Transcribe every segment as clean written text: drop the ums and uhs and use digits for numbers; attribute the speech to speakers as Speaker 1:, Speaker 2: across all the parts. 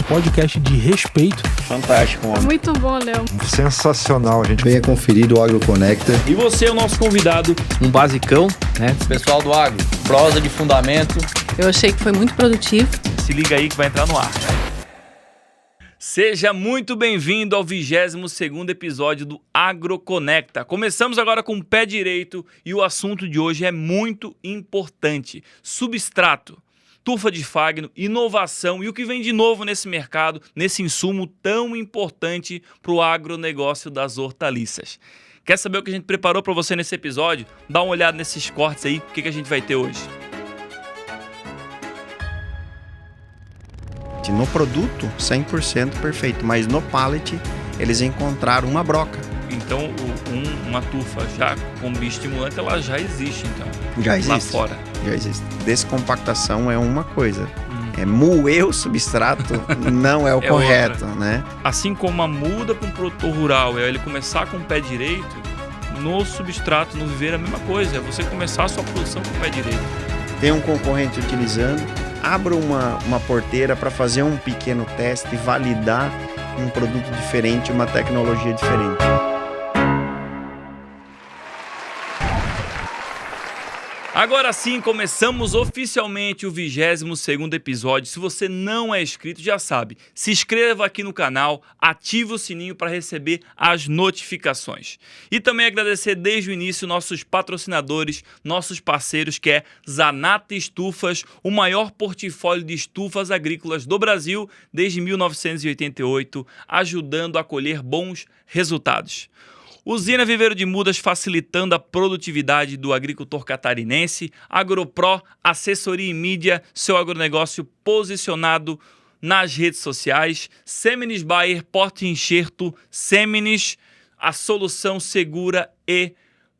Speaker 1: podcast de respeito.
Speaker 2: Fantástico, mano.
Speaker 3: Muito bom, Léo.
Speaker 4: Sensacional, gente.
Speaker 5: Venha conferir o AgroConecta.
Speaker 2: E você é o nosso convidado.
Speaker 6: Um basicão, né?
Speaker 2: Pessoal do Agro, prosa de fundamento.
Speaker 3: Eu achei que foi muito produtivo.
Speaker 7: Se liga aí que vai entrar no ar. Seja muito bem-vindo ao 22º episódio do AgroConecta. Começamos agora com o pé direito e o assunto de hoje é muito importante. Substrato, turfa de Fagno, inovação e o que vem de novo nesse mercado, nesse insumo tão importante para o agronegócio das hortaliças. Quer saber o que a gente preparou para você nesse episódio? Dá uma olhada nesses cortes aí, o que a gente vai ter hoje.
Speaker 5: No produto, 100% perfeito, mas no pallet eles encontraram uma broca.
Speaker 7: Então, uma turfa já com bioestimulante, ela já existe, então.
Speaker 5: Já existe.
Speaker 7: Lá fora.
Speaker 5: Já existe. Descompactação é uma coisa. Moer o substrato não é o correto,
Speaker 7: outra,
Speaker 5: né?
Speaker 7: Assim como a muda para um produtor rural é ele começar com o pé direito, no substrato, no viveiro, é a mesma coisa. É você começar a sua produção com o pé direito.
Speaker 5: Tem um concorrente utilizando, abra uma porteira para fazer um pequeno teste e validar um produto diferente, uma tecnologia diferente.
Speaker 7: Agora sim, começamos oficialmente o 22º episódio. Se você não é inscrito, já sabe, se inscreva aqui no canal, ative o sininho para receber as notificações. E também agradecer desde o início nossos patrocinadores, nossos parceiros, que é Zanata Estufas, o maior portfólio de estufas agrícolas do Brasil desde 1988, ajudando a colher bons resultados. Usina Viveiro de Mudas facilitando a produtividade do agricultor catarinense. AgroPro, assessoria e mídia, seu agronegócio posicionado nas redes sociais. Sêmenes Bayer, porta e enxerto. Sêmenes, a solução segura e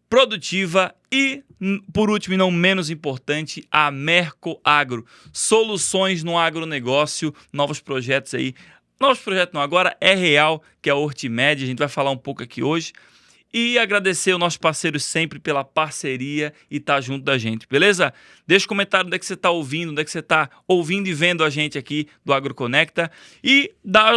Speaker 7: produtiva. E, por último e não menos importante, a Merco Agro. Soluções no agronegócio, novos projetos aí. Novos projetos não, agora é real, que é a Hortimed. A gente vai falar um pouco aqui hoje. E agradecer aos nossos parceiros sempre pela parceria e estar junto da gente, beleza? Deixa um comentário onde é que você está ouvindo, onde é que você está ouvindo e vendo a gente aqui do AgroConecta. E dar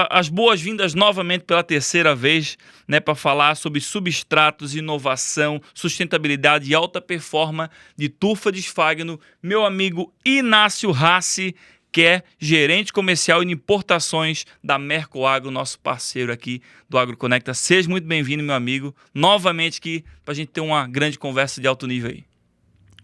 Speaker 7: as boas-vindas novamente pela terceira vez, né, para falar sobre substratos, inovação, sustentabilidade e alta performance de turfa de Fagno, meu amigo Inácio Rassi, que é gerente comercial e de importações da Merco Agro, nosso parceiro aqui do AgroConecta. Seja muito bem-vindo, meu amigo, novamente aqui, para a gente ter uma grande conversa de alto nível aí.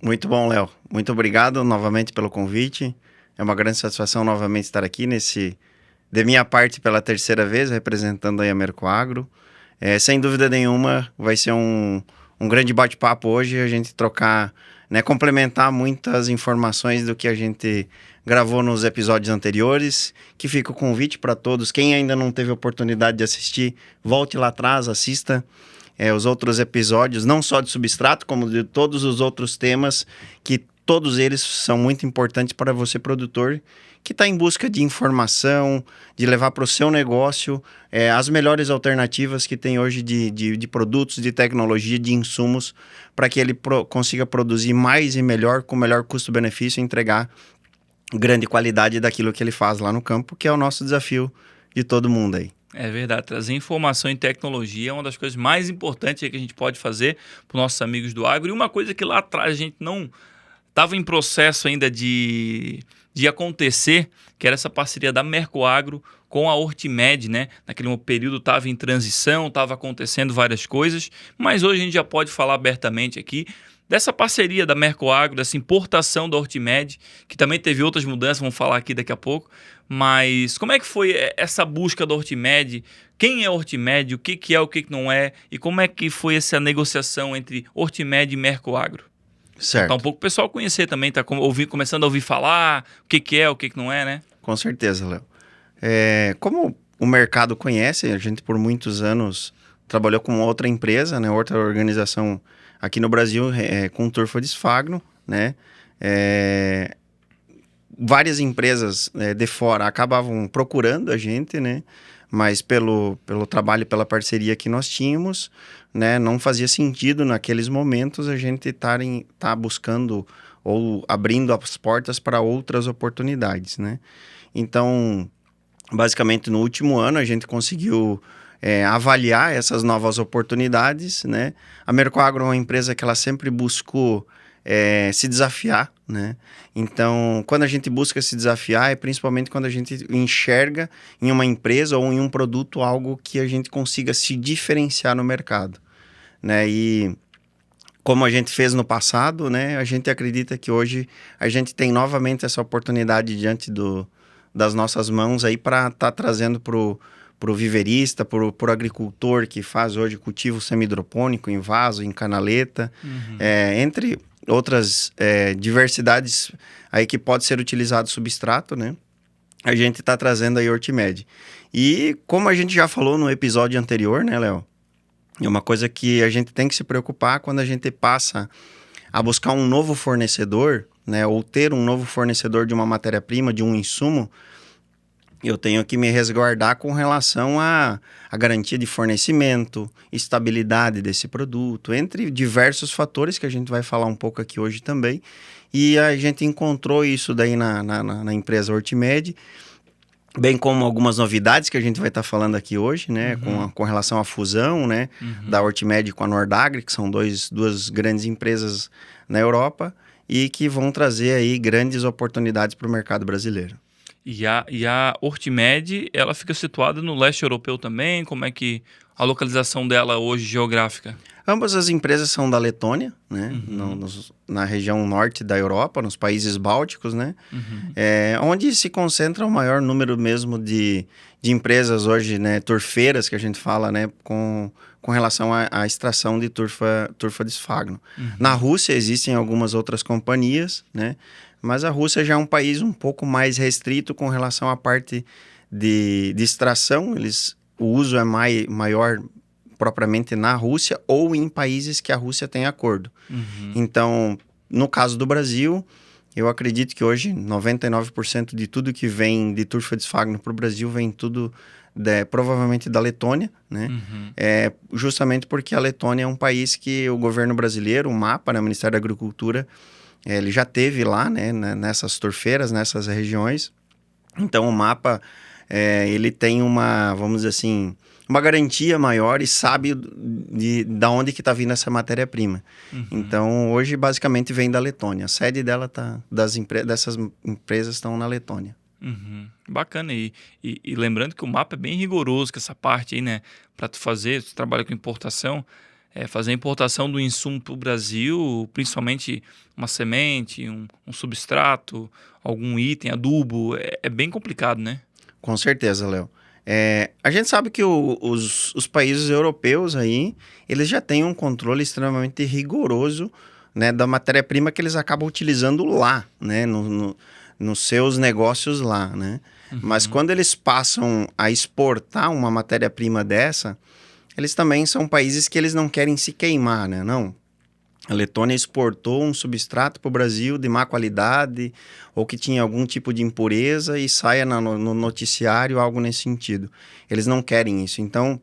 Speaker 5: Muito bom, Léo. Muito obrigado novamente pelo convite. É uma grande satisfação novamente estar aqui de minha parte, pela terceira vez, representando aí a Merco Agro. Sem dúvida nenhuma, vai ser um grande bate-papo hoje, a gente trocar, né, complementar muitas informações do que a gente gravou nos episódios anteriores, que fica o convite para todos. Quem ainda não teve oportunidade de assistir, volte lá atrás, assista os outros episódios, não só de substrato, como de todos os outros temas, que todos eles são muito importantes para você, produtor, que está em busca de informação, de levar para o seu negócio as melhores alternativas que tem hoje de produtos, de tecnologia, de insumos, para que ele consiga produzir mais e melhor, com melhor custo-benefício e entregar grande qualidade daquilo que ele faz lá no campo, que é o nosso desafio de todo mundo aí.
Speaker 7: É verdade, trazer informação e tecnologia é uma das coisas mais importantes que a gente pode fazer para os nossos amigos do agro. E uma coisa que lá atrás a gente não estava em processo ainda de acontecer, que era essa parceria da Merco Agro com a Hortimed, né? Naquele período estava em transição, estava acontecendo várias coisas, mas hoje a gente já pode falar abertamente aqui dessa parceria da Merco Agro, dessa importação da Hortimed, que também teve outras mudanças, vamos falar aqui daqui a pouco. Mas como é que foi essa busca da Hortimed? Quem é a Hortimed? O que é, o que não é? E como é que foi essa negociação entre Hortimed e Merco Agro?
Speaker 5: Certo.
Speaker 7: Tá um pouco o pessoal conhecer também, tá começando a ouvir falar o que é, o que não é, né?
Speaker 5: Com certeza, Léo. Como o mercado conhece, a gente por muitos anos trabalhou com outra empresa, né, outra organização aqui no Brasil, com turfa de Fagno, né? Várias empresas de fora acabavam procurando a gente, né? Mas pelo trabalho, pela parceria que nós tínhamos, né, não fazia sentido naqueles momentos a gente tá buscando ou abrindo as portas para outras oportunidades, né? Então, basicamente no último ano a gente conseguiu avaliar essas novas oportunidades, né? A Mercoagro é uma empresa que ela sempre buscou se desafiar, né? Então, quando a gente busca se desafiar, é principalmente quando a gente enxerga em uma empresa ou em um produto algo que a gente consiga se diferenciar no mercado, né? E como a gente fez no passado, né? A gente acredita que hoje a gente tem novamente essa oportunidade diante das nossas mãos aí para estar trazendo pro viverista, pro agricultor que faz hoje cultivo semi-hidropônico em vaso, em canaleta, entre outras diversidades aí que pode ser utilizado substrato, né? A gente está trazendo aí Hortimed. E como a gente já falou no episódio anterior, né, Léo? É uma coisa que a gente tem que se preocupar quando a gente passa a buscar um novo fornecedor, né? Ou ter um novo fornecedor de uma matéria-prima, de um insumo. Eu tenho que me resguardar com relação à garantia de fornecimento, estabilidade desse produto, entre diversos fatores que a gente vai falar um pouco aqui hoje também. E a gente encontrou isso daí na empresa Hortimed, bem como algumas novidades que a gente vai estar falando aqui hoje, né? Com relação à fusão, né? Da Hortimed com a Nordagri, que são duas grandes empresas na Europa e que vão trazer aí grandes oportunidades para o mercado brasileiro.
Speaker 7: E a Hortimed, ela fica situada no leste europeu também? Como é que a localização dela hoje geográfica?
Speaker 5: Ambas as empresas são da Letônia, né? Na região norte da Europa, nos países bálticos, né? Onde se concentra o maior número mesmo de empresas hoje, né? Turfeiras, que a gente fala, né? Com relação à extração de turfa de esfagno. Na Rússia existem algumas outras companhias, né? Mas a Rússia já é um país um pouco mais restrito com relação à parte de extração. O uso é maior propriamente na Rússia ou em países que a Rússia tem acordo. Então, no caso do Brasil, eu acredito que hoje 99% de tudo que vem de turfa de esfagno para o Brasil vem tudo provavelmente da Letônia, né? Justamente porque a Letônia é um país que o governo brasileiro, o MAPA, né, o Ministério da Agricultura, ele já teve lá, né, nessas turfeiras, nessas regiões. Então, o MAPA, ele tem vamos dizer assim, uma garantia maior e sabe da onde que está vindo essa matéria-prima. Então, hoje, basicamente, vem da Letônia. A sede dela dessas empresas estão na Letônia.
Speaker 7: Bacana. E lembrando que o MAPA é bem rigoroso com essa parte aí, né? Para tu trabalha com importação, fazer a importação do insumo para o Brasil, principalmente uma semente, um substrato, algum item, adubo, é bem complicado, né?
Speaker 5: Com certeza, Léo. A gente sabe que os países europeus aí, eles já têm um controle extremamente rigoroso, né, da matéria-prima que eles acabam utilizando lá, né, nos seus negócios lá, né? Mas quando eles passam a exportar uma matéria-prima dessa, eles também são países que eles não querem se queimar, né? Não. A Letônia exportou um substrato para o Brasil de má qualidade ou que tinha algum tipo de impureza e saia no noticiário, algo nesse sentido. Eles não querem isso. Então,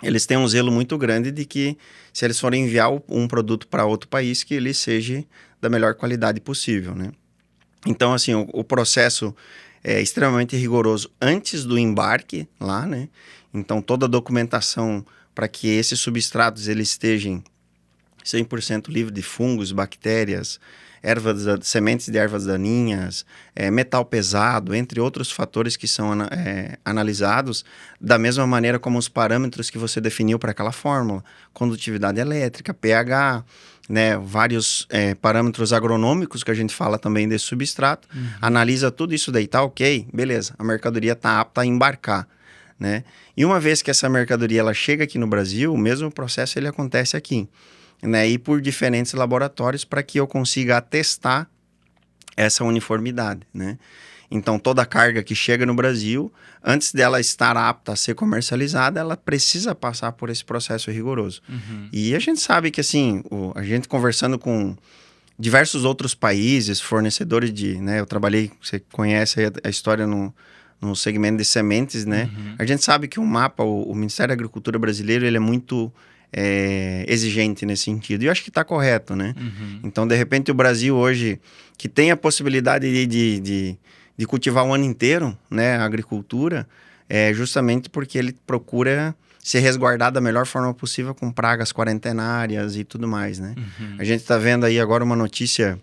Speaker 5: eles têm um zelo muito grande de que, se eles forem enviar um produto para outro país, que ele seja da melhor qualidade possível, né? Então, assim, o processo é extremamente rigoroso antes do embarque lá, né? Então, toda a documentação para que esses substratos eles estejam 100% livre de fungos, bactérias, sementes de ervas daninhas, metal pesado, entre outros fatores que são analisados da mesma maneira como os parâmetros que você definiu para aquela fórmula, condutividade elétrica, pH, né, vários parâmetros agronômicos que a gente fala também desse substrato, analisa tudo isso daí, tá ok, beleza, a mercadoria está apta a embarcar, né? E uma vez que essa mercadoria ela chega aqui no Brasil, o mesmo processo ele acontece aqui, né, e por diferentes laboratórios para que eu consiga atestar essa uniformidade, né? Então, toda a carga que chega no Brasil, antes dela estar apta a ser comercializada, ela precisa passar por esse processo rigoroso. E a gente sabe que, assim, a gente conversando com diversos outros países, fornecedores né, eu trabalhei, você conhece a história no segmento de sementes, né? A gente sabe que o MAPA, o Ministério da Agricultura brasileiro, ele é muito exigente nesse sentido. E eu acho que está correto, né? Então, de repente, o Brasil hoje, que tem a possibilidade de de cultivar o ano inteiro, né, a agricultura, é justamente porque ele procura se resguardar da melhor forma possível com pragas quarentenárias e tudo mais, né? A gente está vendo aí agora uma notícia,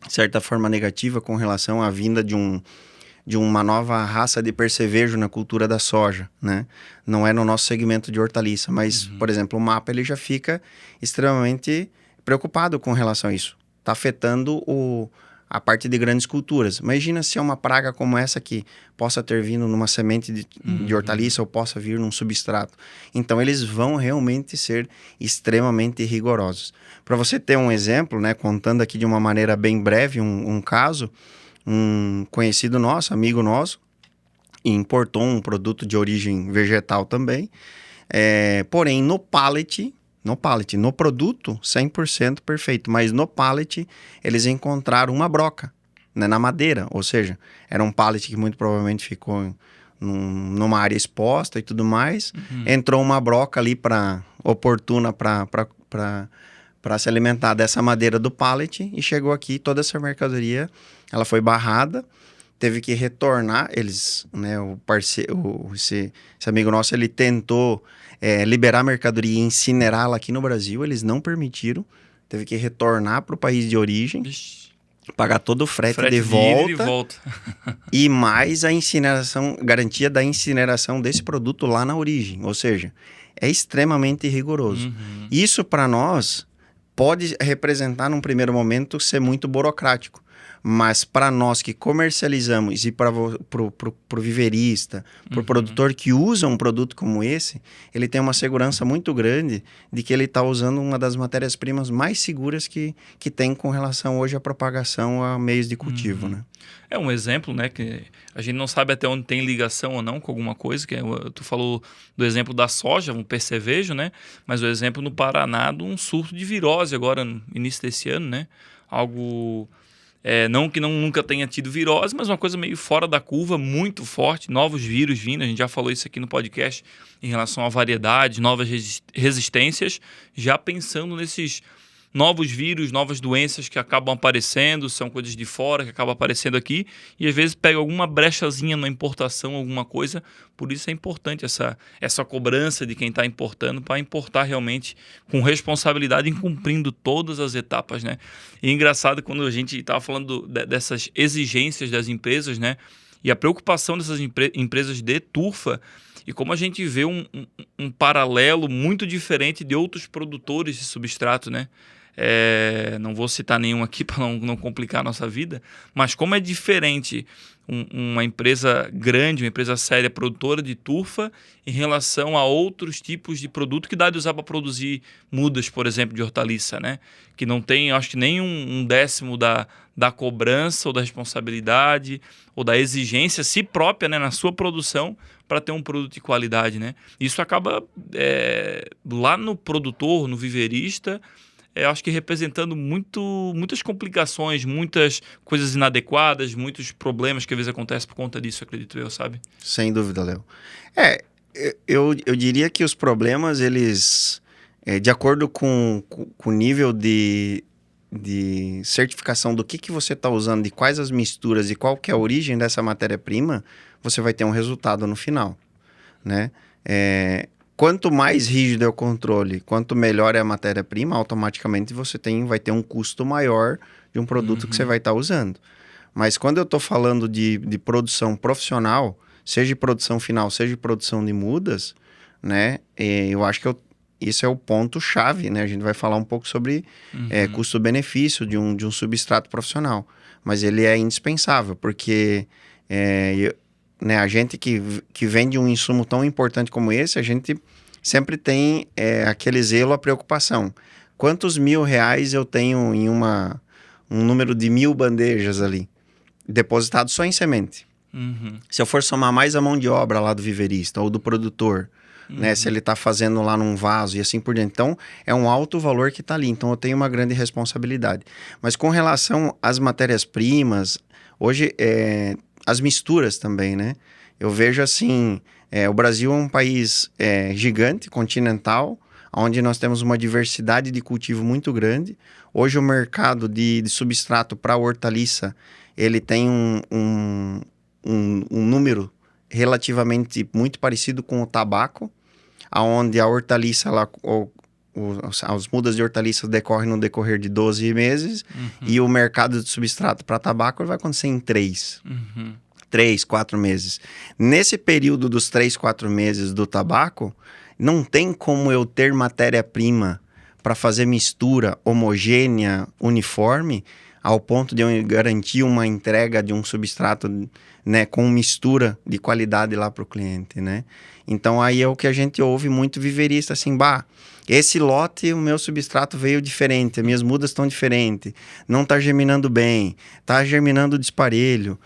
Speaker 5: de certa forma, negativa com relação à vinda de uma nova raça de percevejo na cultura da soja, né? Não é no nosso segmento de hortaliça, mas, por exemplo, o MAPA ele já fica extremamente preocupado com relação a isso. Está afetando a parte de grandes culturas. Imagina se é uma praga como essa que possa ter vindo numa semente de hortaliça ou possa vir num substrato. Então, eles vão realmente ser extremamente rigorosos. Para você ter um exemplo, né, contando aqui de uma maneira bem breve um caso, um conhecido nosso, amigo nosso, importou um produto de origem vegetal também, porém no pallet, no produto 100% perfeito, mas no pallet eles encontraram uma broca, né, na madeira, ou seja, era um pallet que muito provavelmente ficou numa área exposta e tudo mais, entrou uma broca ali oportuna para se alimentar dessa madeira do pallet e chegou aqui, toda essa mercadoria, ela foi barrada, teve que retornar, eles, né, esse amigo nosso, ele tentou liberar a mercadoria e incinerá-la aqui no Brasil, eles não permitiram, teve que retornar para o país de origem, pagar todo o frete de volta e mais a incineração, garantia da incineração desse produto lá na origem, ou seja, é extremamente rigoroso. Isso para nós pode representar num primeiro momento ser muito burocrático, mas para nós que comercializamos e para o viverista, para o produtor que usa um produto como esse, ele tem uma segurança muito grande de que ele está usando uma das matérias-primas mais seguras que tem com relação hoje à propagação a meios de cultivo, né?
Speaker 7: É um exemplo, né, que a gente não sabe até onde tem ligação ou não com alguma coisa, que tu falou do exemplo da soja, um percevejo, né, mas o exemplo no Paraná de um surto de virose agora no início desse ano, né, algo... não que nunca tenha tido virose, mas uma coisa meio fora da curva, muito forte, novos vírus vindo, a gente já falou isso aqui no podcast, em relação à variedade, novas resistências, já pensando nesses novos vírus, novas doenças que acabam aparecendo, são coisas de fora que acabam aparecendo aqui, e às vezes pega alguma brechazinha na importação, alguma coisa, por isso é importante essa cobrança de quem está importando, para importar realmente com responsabilidade, cumprindo todas as etapas, né? E é engraçado quando a gente estava falando dessas exigências das empresas, né? E a preocupação dessas empresas de turfa, e como a gente vê um paralelo muito diferente de outros produtores de substrato, né? Não vou citar nenhum aqui para não complicar a nossa vida, mas como é diferente uma empresa grande, uma empresa séria, produtora de turfa, em relação a outros tipos de produto que dá de usar para produzir mudas, por exemplo, de hortaliça, né? Que não tem, acho que nem um décimo da cobrança ou da responsabilidade ou da exigência si própria, né, na sua produção para ter um produto de qualidade, né? Isso acaba lá no produtor, no viverista, acho que representando muitas complicações, muitas coisas inadequadas, muitos problemas que às vezes acontecem por conta disso, acredito eu, sabe?
Speaker 5: Sem dúvida, Léo. Eu diria que os problemas, eles, de acordo com o nível de certificação do que você está usando, de quais as misturas e qual que é a origem dessa matéria-prima, você vai ter um resultado no final, né? Quanto mais rígido é o controle, quanto melhor é a matéria-prima, automaticamente você vai ter um custo maior de um produto que você vai estar usando. Mas quando eu estou falando de produção profissional, seja de produção final, seja de produção de mudas, né, eu acho que isso é o ponto-chave, né? A gente vai falar um pouco sobre custo-benefício de um substrato profissional. Mas ele é indispensável, porque... né, a gente que vende um insumo tão importante como esse, a gente sempre tem aquele zelo, a preocupação. Quantos R$1.000 eu tenho em um número de 1.000 bandejas ali, depositado só em semente? Se eu for somar mais a mão de obra lá do viverista ou do produtor, né, se ele está fazendo lá num vaso e assim por diante. Então, é um alto valor que está ali. Então, eu tenho uma grande responsabilidade. Mas com relação às matérias-primas, hoje... as misturas também, né? Eu vejo assim, o Brasil é um país gigante, continental, onde nós temos uma diversidade de cultivo muito grande. Hoje o mercado de substrato para hortaliça, ele tem relativamente muito parecido com o tabaco, onde a hortaliça, as mudas de hortaliças decorrem no decorrer de 12 meses, e o mercado de substrato para tabaco vai acontecer em 3, 4 meses. Nesse período dos 3, 4 meses do tabaco, não tem como eu ter matéria-prima para fazer mistura homogênea, uniforme, ao ponto de eu garantir uma entrega de um substrato, né, com mistura de qualidade lá para o cliente, né? Então aí é o que a gente ouve muito viverista, assim, esse lote, o meu substrato veio diferente, as minhas mudas estão diferentes, não está germinando bem, está germinando disparelho,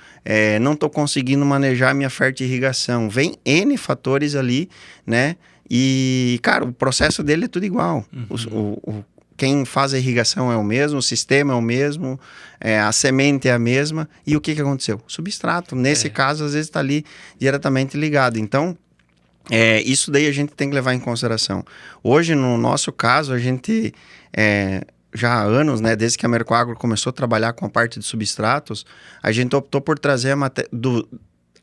Speaker 5: não estou conseguindo manejar minha fertirrigação. Vem N fatores ali, né? E, cara, o processo dele é tudo igual. Quem faz a irrigação é o mesmo, o sistema é o mesmo, a semente é a mesma. E o que aconteceu? O substrato, nesse caso, às vezes está ali diretamente ligado. Então, isso daí a gente tem que levar em consideração. Hoje, no nosso caso, a gente, já há anos, né, desde que a Mercoagro começou a trabalhar com a parte de substratos, a gente optou por trazer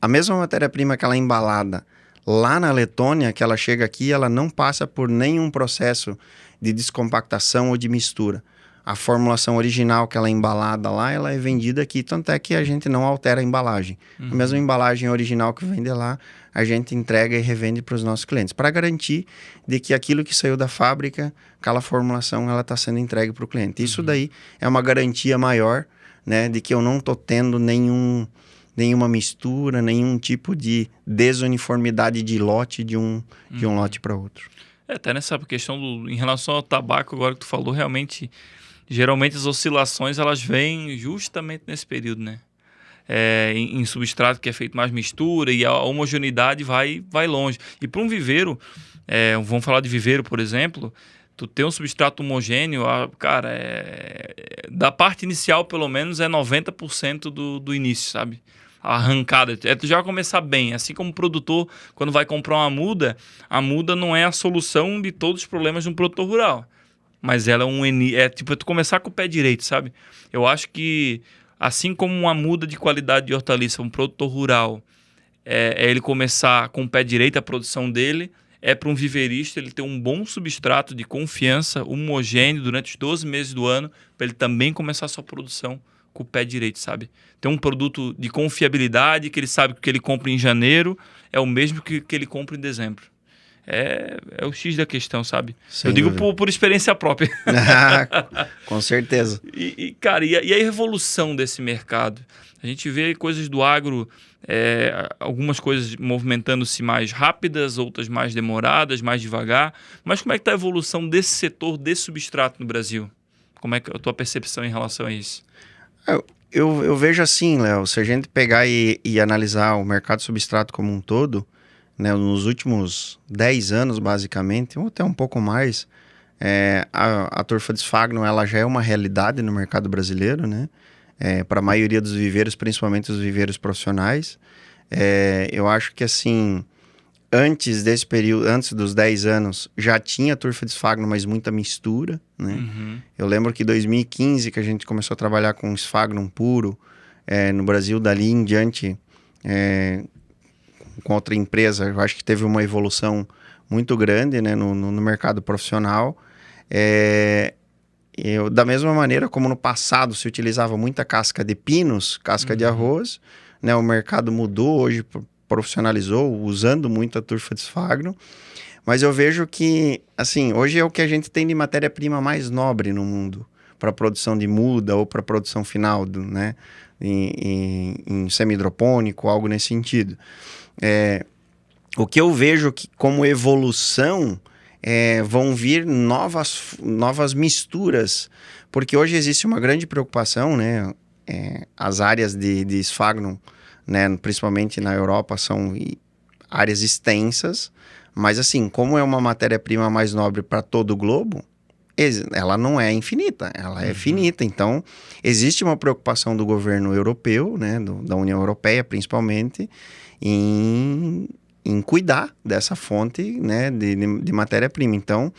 Speaker 5: a mesma matéria-prima que ela é embalada lá na Letônia, que ela chega aqui, ela não passa por nenhum processo de descompactação ou de mistura. A formulação original que ela é embalada lá, ela é vendida aqui, tanto é que a gente não altera a embalagem. A mesma embalagem original que vem de lá, a gente entrega e revende para os nossos clientes, para garantir de que aquilo que saiu da fábrica, aquela formulação, ela está sendo entregue para o cliente. Isso daí é uma garantia maior, né, de que eu não estou tendo nenhuma mistura, nenhum tipo de desuniformidade de lote de um lote para outro.
Speaker 7: Até nessa questão em relação ao tabaco, agora que tu falou, realmente, geralmente as oscilações elas vêm justamente nesse período, né? Em substrato que é feito mais mistura e a homogeneidade vai longe. E para um viveiro, vamos falar de viveiro, por exemplo, tu tem um substrato homogêneo, cara, da parte inicial, pelo menos, é 90% do início, sabe? A arrancada, tu já vai começar bem. Assim como o produtor, quando vai comprar uma muda, a muda não é a solução de todos os problemas de um produtor rural. Mas ela é tipo tu começar com o pé direito, sabe? Eu acho que, assim como uma muda de qualidade de hortaliça, um produtor rural, ele começar com o pé direito a produção dele, para um viveirista ele ter um bom substrato de confiança, homogêneo, durante os 12 meses do ano, para ele também começar a sua produção com o pé direito, sabe? Tem um produto de confiabilidade, que ele sabe que o que ele compra em janeiro é o mesmo que ele compra em dezembro. É o X da questão, sabe?
Speaker 5: Sem
Speaker 7: Eu digo
Speaker 5: dúvida.
Speaker 7: por experiência própria.
Speaker 5: Com certeza.
Speaker 7: Cara, e a evolução desse mercado? A gente vê coisas do agro, algumas coisas movimentando-se mais rápidas, outras mais demoradas, mais devagar. Mas como é que está a evolução desse setor, desse substrato no Brasil? Como é que é a tua percepção em relação a isso?
Speaker 5: Eu vejo assim, Léo, se a gente pegar e analisar o mercado substrato como um todo, né, nos últimos 10 anos, basicamente, ou até um pouco mais, a turfa de esfagno, ela já é uma realidade no mercado brasileiro, né? Para a maioria dos viveiros, principalmente os viveiros profissionais. Eu acho que, assim, antes desse período, antes dos 10 anos, já tinha turfa de esfagno, mas muita mistura, né? Eu lembro que em 2015, que a gente começou a trabalhar com esfagno puro, no Brasil, dali em diante, com outra empresa, eu acho que teve uma evolução muito grande, né, no mercado profissional. Da mesma maneira como no passado se utilizava muita casca de pinos, casca de arroz, né, o mercado mudou, hoje profissionalizou, usando muito a turfa de esfagno, mas eu vejo que, assim, hoje é o que a gente tem de matéria-prima mais nobre no mundo, para produção de muda ou para produção final, né, em semi-hidropônico, algo nesse sentido. O que eu vejo que, como evolução, vão vir novas misturas, porque hoje existe uma grande preocupação, né? As áreas de esfagno, né, principalmente na Europa, são áreas extensas, mas assim, como é uma matéria-prima mais nobre para todo o globo, ela não é infinita, ela é finita. Então, existe uma preocupação do governo europeu, né, da União Europeia principalmente, em cuidar dessa fonte, né, de matéria-prima. Então,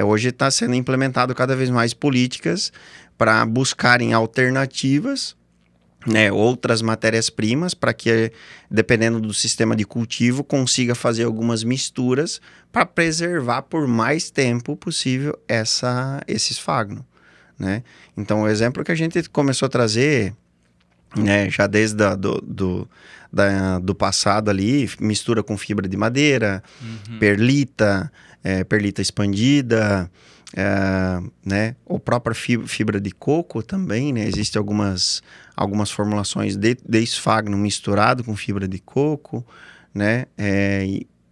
Speaker 5: hoje está sendo implementado cada vez mais políticas para buscarem alternativas né, outras matérias-primas para que, dependendo do sistema de cultivo, consiga fazer algumas misturas para preservar por mais tempo possível esse esfagno, né? Então, o exemplo que a gente começou a trazer, né, já desde do passado ali, mistura com fibra de madeira, perlita, perlita expandida, né, ou própria fibra de coco também, né? Existem algumas formulações de esfagno misturado com fibra de coco, né?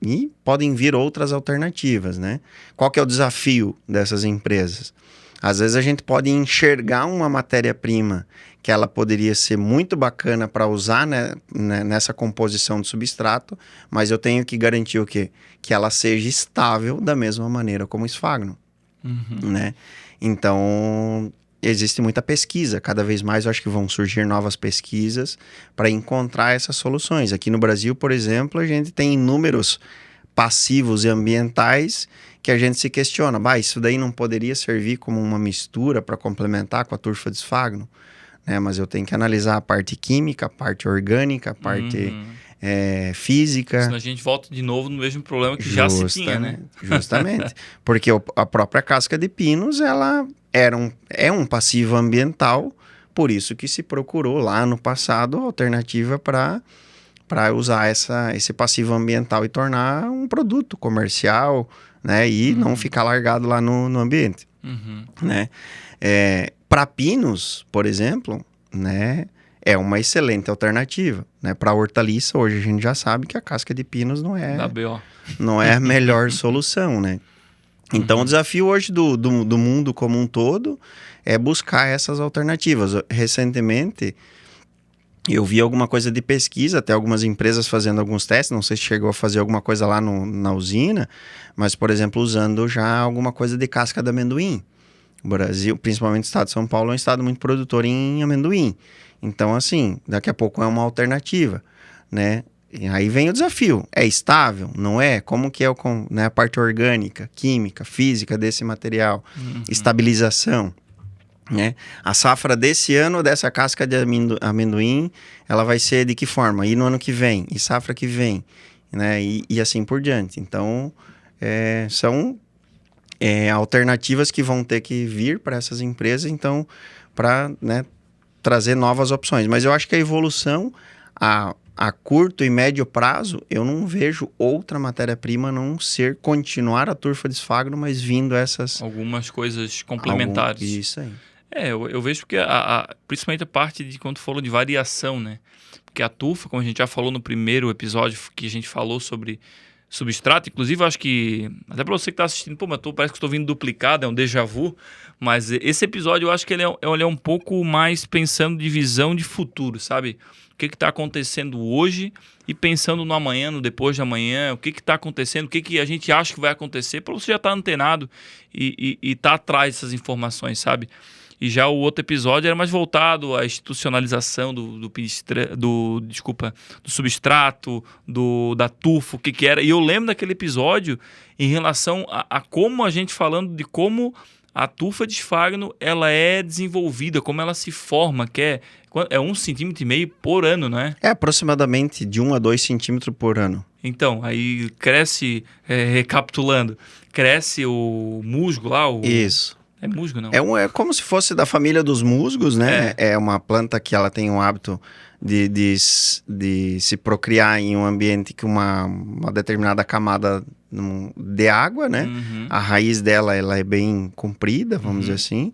Speaker 5: E podem vir outras alternativas, né? Qual que é o desafio dessas empresas? Às vezes a gente pode enxergar uma matéria-prima que ela poderia ser muito bacana para usar, né, nessa composição de substrato, mas eu tenho que garantir o quê? Que ela seja estável da mesma maneira como o esfagno, né? Então, existe muita pesquisa. Cada vez mais eu acho que vão surgir novas pesquisas para encontrar essas soluções. Aqui no Brasil, por exemplo, a gente tem inúmeros passivos e ambientais que a gente se questiona, isso daí não poderia servir como uma mistura para complementar com a turfa de esfagno, né? Mas eu tenho que analisar a parte química, a parte orgânica, a parte física.
Speaker 7: Senão a gente volta de novo no mesmo problema que já se tinha, né?
Speaker 5: Justamente. Porque a própria casca de pinos, ela é um passivo ambiental, por isso que se procurou lá no passado alternativa para usar esse passivo ambiental e tornar um produto comercial, né? E não ficar largado lá no ambiente, né? Para pinos, por exemplo, né? É uma excelente alternativa, né? Para hortaliça, hoje a gente já sabe que a casca de pinos não é a melhor solução, né? Então, o desafio hoje do mundo como um todo é buscar essas alternativas. Recentemente, eu vi alguma coisa de pesquisa, até algumas empresas fazendo alguns testes, não sei se chegou a fazer alguma coisa lá na usina, mas, por exemplo, usando já alguma coisa de casca de amendoim. O Brasil, principalmente o estado de São Paulo, é um estado muito produtor em amendoim. Então, assim, daqui a pouco é uma alternativa, né? E aí vem o desafio. É estável? Não é? Como que é a parte orgânica, química, física desse material? Estabilização, né? A safra desse ano, dessa casca de amendoim, ela vai ser de que forma? E no ano que vem? E safra que vem? Né? E assim por diante. Então, são alternativas que vão ter que vir para essas empresas, então, para, né, trazer novas opções. Mas eu acho que a evolução, a curto e médio prazo, eu não vejo outra matéria-prima a não ser continuar a turfa de esfagno, mas vindo essas...
Speaker 7: Algumas coisas complementares.
Speaker 5: Isso aí.
Speaker 7: Eu vejo que principalmente a parte de quando tu falou de variação, né? Porque a turfa, como a gente já falou no primeiro episódio que a gente falou sobre substrato, inclusive eu acho que, até para você que está assistindo, mas parece que estou vindo duplicado, é um déjà vu, mas esse episódio eu acho que ele é um pouco mais pensando de visão de futuro, sabe? O que está acontecendo hoje e pensando no amanhã, no depois de amanhã, o que está acontecendo, o que a gente acha que vai acontecer, para você já estar antenado e estar atrás dessas informações, sabe? E já o outro episódio era mais voltado à institucionalização do substrato, da turfa, o que era. E eu lembro daquele episódio em relação a como a gente falando de como a turfa de esfagno ela é desenvolvida, como ela se forma, que é 1,5 cm por ano, não é?
Speaker 5: É aproximadamente de 1 a 2 centímetros por ano.
Speaker 7: Então, aí cresce, recapitulando, cresce o musgo lá,
Speaker 5: Isso.
Speaker 7: É musgo, não?
Speaker 5: É como se fosse da família dos musgos, né? É uma planta que ela tem o hábito de se procriar em um ambiente que uma determinada camada de água, né? A raiz dela ela é bem comprida, vamos dizer assim.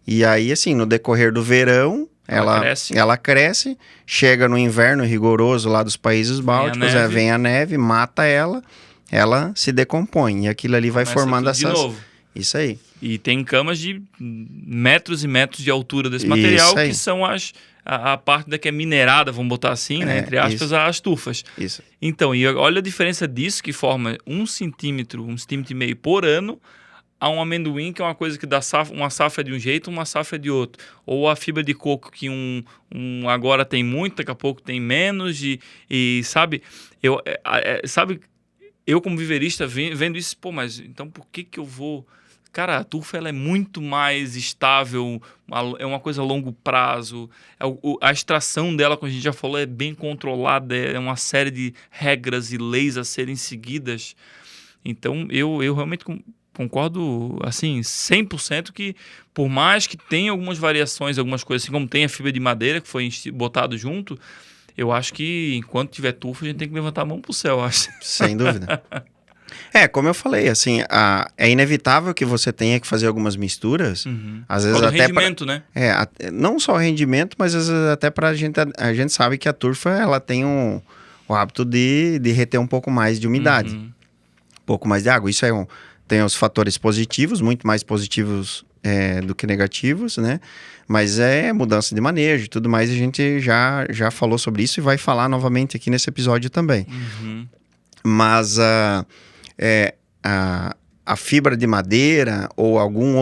Speaker 5: E aí, assim, no decorrer do verão, ela cresce, chega no inverno rigoroso lá dos países bálticos, vem a neve, mata ela se decompõe. E aquilo ali vai formando essas...
Speaker 7: De novo.
Speaker 5: Isso aí.
Speaker 7: E tem camas de metros e metros de altura desse material, que são a parte da que é minerada, vamos botar assim, né? Entre aspas, as tufas. Isso. Então, e olha a diferença disso, que forma 1 centímetro, 1,5 centímetro por ano, a um amendoim, que é uma coisa que dá uma safra de um jeito, uma safra de outro. Ou a fibra de coco, que agora tem muito, daqui a pouco tem menos, e sabe, eu como viverista vendo isso, mas então por que eu vou Cara, a turfa ela é muito mais estável, é uma coisa a longo prazo. A extração dela, como a gente já falou, é bem controlada, é uma série de regras e leis a serem seguidas. Então, eu realmente concordo, assim, 100% que, por mais que tenha algumas variações, algumas coisas, assim como tem a fibra de madeira, que foi botado junto, eu acho que, enquanto tiver turfa, a gente tem que levantar a mão pro céu, eu acho.
Speaker 5: Sem dúvida. Como eu falei, assim, é inevitável que você tenha que fazer algumas misturas, às vezes
Speaker 7: Fala do
Speaker 5: até
Speaker 7: rendimento, né?
Speaker 5: não só rendimento, mas às vezes até a gente sabe que a turfa, ela tem o hábito de reter um pouco mais de umidade, um pouco mais de água. Isso tem os fatores positivos, muito mais positivos do que negativos, né? Mas é mudança de manejo e tudo mais, a gente já falou sobre isso e vai falar novamente aqui nesse episódio também. Mas a fibra de madeira ou alguma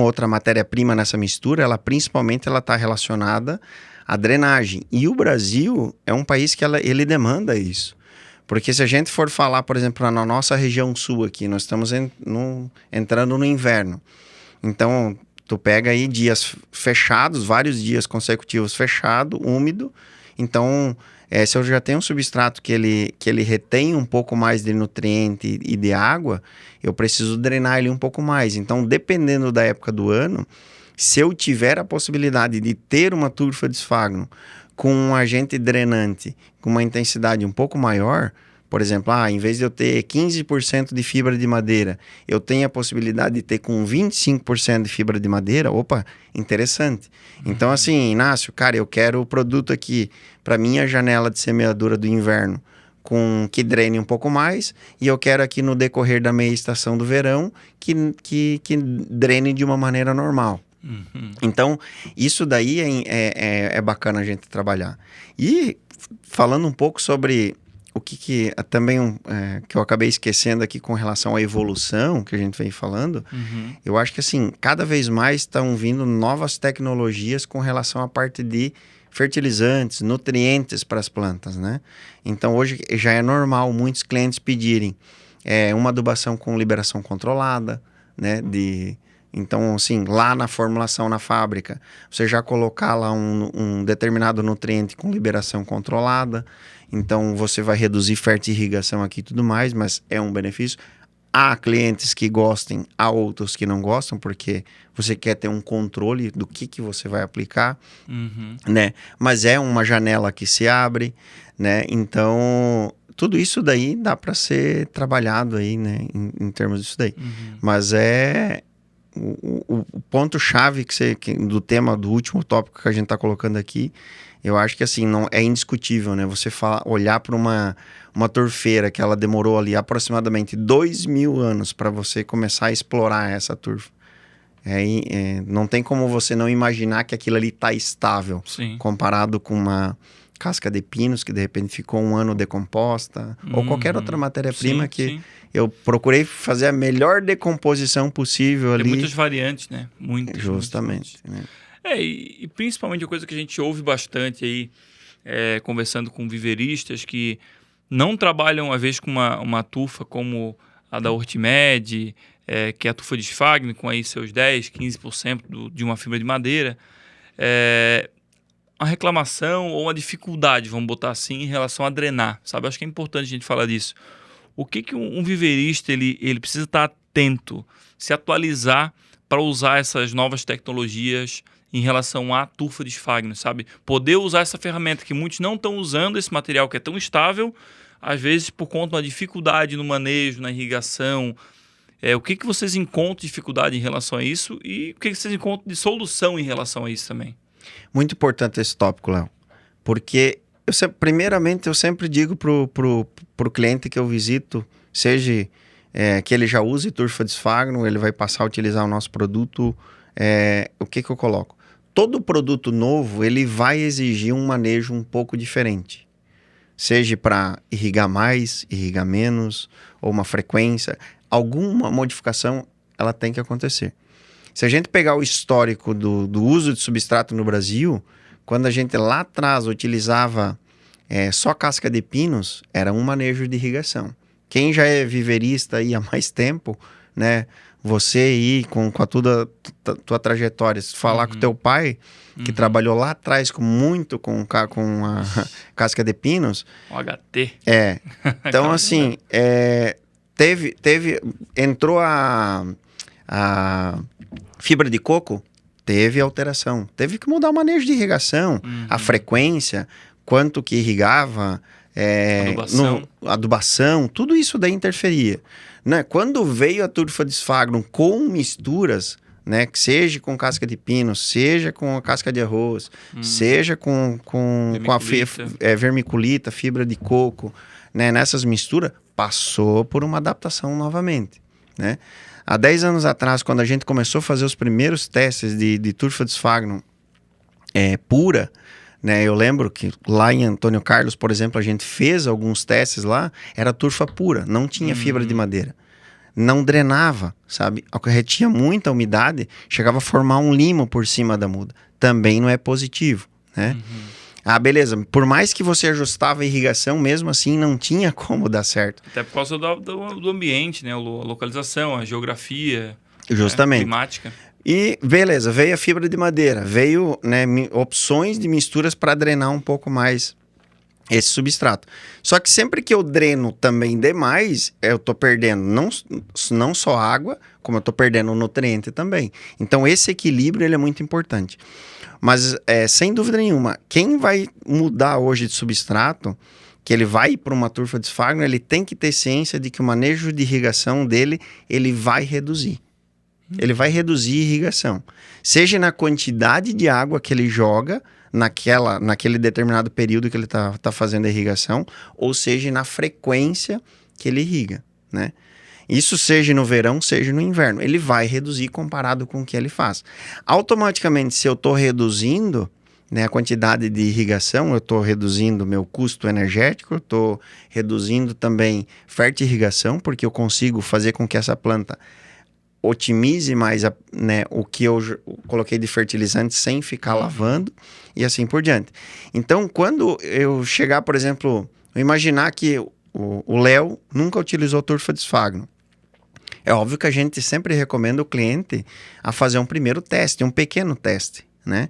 Speaker 5: outra matéria-prima nessa mistura, ela principalmente está relacionada à drenagem. E o Brasil é um país que ele demanda isso. Porque se a gente for falar, por exemplo, na nossa região sul aqui, nós estamos entrando no inverno. Então, tu pega aí dias fechados, vários dias consecutivos fechado, úmido. Então, se eu já tenho um substrato que ele retém um pouco mais de nutriente e de água, eu preciso drenar ele um pouco mais. Então, dependendo da época do ano, se eu tiver a possibilidade de ter uma turfa de esfagno com um agente drenante com uma intensidade um pouco maior, por exemplo, em vez de eu ter 15% de fibra de madeira, eu tenho a possibilidade de ter com 25% de fibra de madeira, opa, interessante. Então, assim, Inácio, cara, eu quero o produto aqui para minha janela de semeadura do inverno, que drene um pouco mais, e eu quero aqui no decorrer da meia estação do verão que drene de uma maneira normal. Então, isso daí é bacana a gente trabalhar. E falando um pouco sobre o que também que eu acabei esquecendo aqui com relação à evolução que a gente vem falando, eu acho que assim, cada vez mais estão vindo novas tecnologias com relação à parte de fertilizantes, nutrientes para as plantas, né? Então hoje já é normal muitos clientes pedirem uma adubação com liberação controlada, né? Então, assim, lá na formulação na fábrica, você já colocar lá um determinado nutriente com liberação controlada. Então, você vai reduzir fertirrigação aqui e tudo mais, mas é um benefício. Há clientes que gostem, há outros que não gostam, porque você quer ter um controle do que você vai aplicar, né? Mas é uma janela que se abre, né? Então, tudo isso daí dá para ser trabalhado aí, né? Em termos disso daí. Mas o ponto-chave do tema, do último tópico que a gente está colocando aqui, eu acho que assim, não é indiscutível, né? Você olhar para uma turfeira que ela demorou ali aproximadamente 2.000 anos para você começar a explorar essa turfa. Não tem como você não imaginar que aquilo ali está estável.
Speaker 7: Sim.
Speaker 5: Comparado com uma casca de pinos que de repente ficou um ano decomposta, ou qualquer outra matéria-prima que eu procurei fazer a melhor decomposição possível ali.
Speaker 7: Tem muitas variantes, né?
Speaker 5: Justamente. Né?
Speaker 7: E principalmente a coisa que a gente ouve bastante aí, conversando com viveristas que não trabalham, às vezes, com uma tufa como a da Hortimed, que é a tufa de esfagno, com aí seus 10%, 15% de uma fibra de madeira. Uma reclamação ou uma dificuldade, vamos botar assim, em relação a drenar, sabe? Acho que é importante a gente falar disso. O que um viverista ele precisa estar atento, se atualizar para usar essas novas tecnologias em relação à turfa de esfagno, sabe? Poder usar essa ferramenta que muitos não estão usando, esse material que é tão estável, às vezes por conta de uma dificuldade no manejo, na irrigação. O que vocês encontram de dificuldade em relação a isso e o que vocês encontram de solução em relação a isso também?
Speaker 5: Muito importante esse tópico, Léo, porque primeiramente eu sempre digo pro cliente que eu visito, seja que ele já use turfa de esfagno, ele vai passar a utilizar o nosso produto, o que eu coloco? Todo produto novo, ele vai exigir um manejo um pouco diferente, seja para irrigar mais, irrigar menos, ou uma frequência, alguma modificação ela tem que acontecer. Se a gente pegar o histórico do uso de substrato no Brasil, quando a gente lá atrás utilizava só casca de pinos, era um manejo de irrigação. Quem já é viverista aí há mais tempo né? Você ir com a tua trajetória, falar com teu pai, que trabalhou lá atrás com a casca de pinos.
Speaker 7: O HT.
Speaker 5: Então, assim, entrou a fibra de coco, teve alteração. Teve que mudar o manejo de irrigação, a frequência, quanto que irrigava, adubação, tudo isso daí interferia. Né? Quando veio a turfa Disfagron com misturas, né, que seja com casca de pino, seja com a casca de arroz, seja com a vermiculita, fibra de coco, né, nessas misturas, passou por uma adaptação novamente, né? Há 10 anos atrás, quando a gente começou a fazer os primeiros testes de turfa Disfagron pura, né, eu lembro que lá em Antônio Carlos, por exemplo, a gente fez alguns testes lá, era turfa pura, não tinha fibra de madeira. Não drenava, sabe? Retinha muita umidade, chegava a formar um limo por cima da muda. Também não é positivo, né? Ah, beleza. Por mais que você ajustava a irrigação, mesmo assim não tinha como dar certo.
Speaker 7: Até por causa do ambiente, né? A localização, a geografia.
Speaker 5: Justamente.
Speaker 7: Climática.
Speaker 5: E beleza, veio a fibra de madeira, veio, né, opções de misturas para drenar um pouco mais esse substrato. Só que sempre que eu dreno também demais, eu tô perdendo não só água, como eu tô perdendo nutriente também. Então esse equilíbrio ele é muito importante. Mas sem dúvida nenhuma, quem vai mudar hoje de substrato, que ele vai para uma turfa Disfagron, ele tem que ter ciência de que o manejo de irrigação dele, ele vai reduzir. Ele vai reduzir a irrigação. Seja na quantidade de água que ele joga naquele determinado período que ele tá fazendo a irrigação, ou seja na frequência que ele irriga, né? Isso seja no verão, seja no inverno. Ele vai reduzir comparado com o que ele faz. Automaticamente, se eu estou reduzindo, né, a quantidade de irrigação, eu estou reduzindo meu custo energético, eu estou reduzindo também fertirrigação, porque eu consigo fazer com que essa planta otimize mais né, o que eu coloquei de fertilizante sem ficar lavando e assim por diante. Então, quando eu chegar, por exemplo, eu imaginar que o Léo nunca utilizou turfa Disfagron. É óbvio que a gente sempre recomenda o cliente a fazer um primeiro teste, um pequeno teste, né?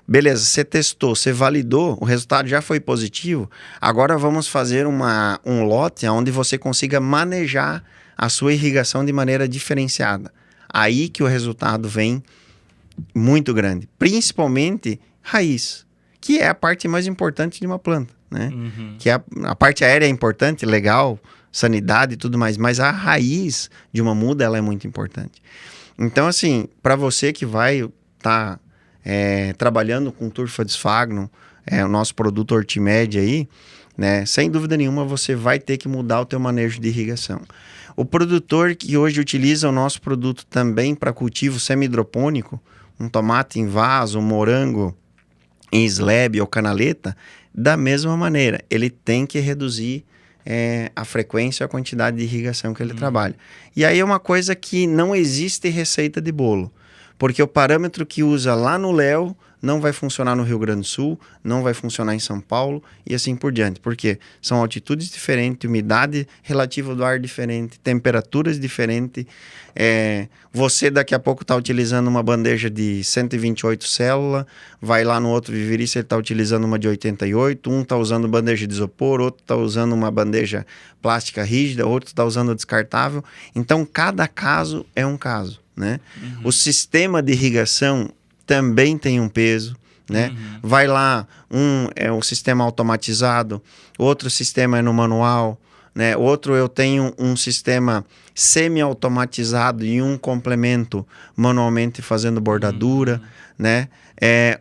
Speaker 5: Beleza, você testou, você validou, o resultado já foi positivo, agora vamos fazer um lote onde você consiga manejar a sua irrigação de maneira diferenciada. Aí que o resultado vem muito grande, principalmente raiz, que é a parte mais importante de uma planta, né? Que a parte aérea é importante, legal, sanidade e tudo mais, mas a raiz de uma muda ela é muito importante. Então, assim, para você que vai estar trabalhando com turfa Disfagron, o nosso produto Hortimed aí, né, sem dúvida nenhuma você vai ter que mudar o teu manejo de irrigação. O produtor que hoje utiliza o nosso produto também para cultivo semi-hidropônico, um tomate em vaso, um morango em slab ou canaleta, da mesma maneira, ele tem que reduzir a frequência e a quantidade de irrigação que ele trabalha. E aí é uma coisa que não existe receita de bolo, porque o parâmetro que usa lá no Léo não vai funcionar no Rio Grande do Sul, não vai funcionar em São Paulo e assim por diante. Porque são altitudes diferentes, umidade relativa do ar diferente, temperaturas diferentes. Você daqui a pouco está utilizando uma bandeja de 128 células, vai lá no outro viverício, ele está utilizando uma de 88, um está usando bandeja de isopor, outro está usando uma bandeja plástica rígida, outro está usando descartável. Então, cada caso é um caso, né? O sistema de irrigação também tem um peso, né? Vai lá, um é um sistema automatizado, outro sistema é no manual, né? Outro eu tenho um sistema semi-automatizado e um complemento manualmente fazendo bordadura, né?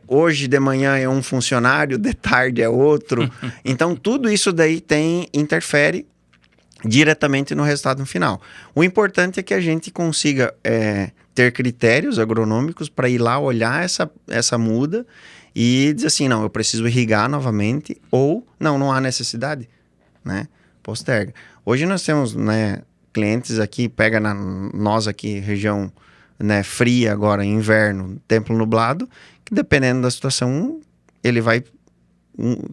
Speaker 5: Hoje de manhã é um funcionário, de tarde é outro. Então tudo isso daí interfere diretamente no resultado final. O importante é que a gente consiga ter critérios agronômicos para ir lá olhar essa muda e dizer assim, não, eu preciso irrigar novamente ou não há necessidade, né? Posterga. Hoje nós temos, né, clientes aqui, nós aqui, região, né, fria agora, inverno, tempo nublado, que dependendo da situação, ele vai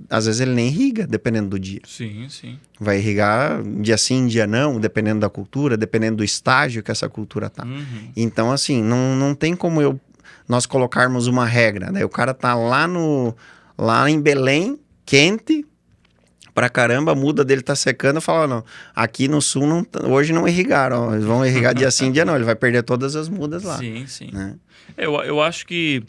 Speaker 5: às vezes ele nem irriga, dependendo do dia.
Speaker 7: Sim, sim.
Speaker 5: Vai irrigar dia sim, dia não, dependendo da cultura, dependendo do estágio que essa cultura tá.
Speaker 7: Uhum.
Speaker 5: Então, assim, não tem como nós colocarmos uma regra, né? O cara tá lá em Belém, quente pra caramba, a muda dele tá secando, fala, não, aqui no sul hoje não irrigaram, ó, eles vão irrigar dia sim, dia não, ele vai perder todas as mudas lá.
Speaker 7: Sim, sim.
Speaker 5: Né?
Speaker 7: Eu acho que,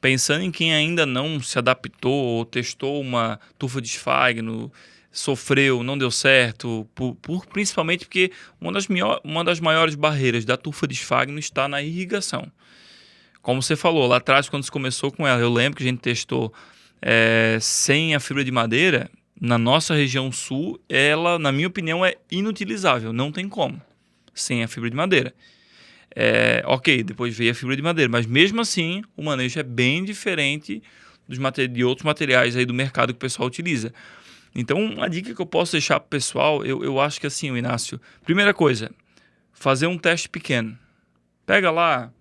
Speaker 7: pensando em quem ainda não se adaptou ou testou uma tufa de esfagno, sofreu, não deu certo, principalmente porque uma das maiores barreiras da tufa de esfagno está na irrigação. Como você falou, lá atrás, quando se começou com ela, eu lembro que a gente testou sem a fibra de madeira. Na nossa região sul, ela, na minha opinião, é inutilizável. Não tem como, sem a fibra de madeira. Ok, depois veio a fibra de madeira, mas mesmo assim, o manejo é bem diferente de outros materiais aí do mercado que o pessoal utiliza. Então, uma dica que eu posso deixar para o pessoal, eu acho que assim, Inácio, primeira coisa, fazer um teste pequeno. Pega lá,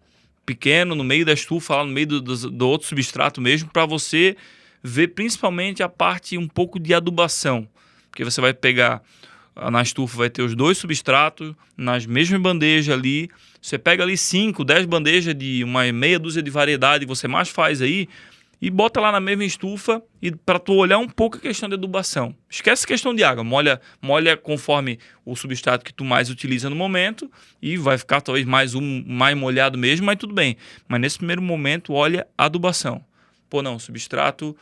Speaker 7: pequeno, no meio da estufa, lá no meio do outro substrato mesmo, para você ver principalmente a parte um pouco de adubação. Porque você vai pegar, na estufa vai ter os 2 substratos, nas mesmas bandejas ali, você pega ali 5, 10 bandejas de uma meia dúzia de variedade que você mais faz aí, e bota lá na mesma estufa e para tu olhar um pouco a questão de adubação. Esquece a questão de água, molha conforme o substrato que tu mais utiliza no momento e vai ficar talvez mais molhado mesmo, mas tudo bem. Mas nesse primeiro momento, olha a adubação. Pô, não, o substrato,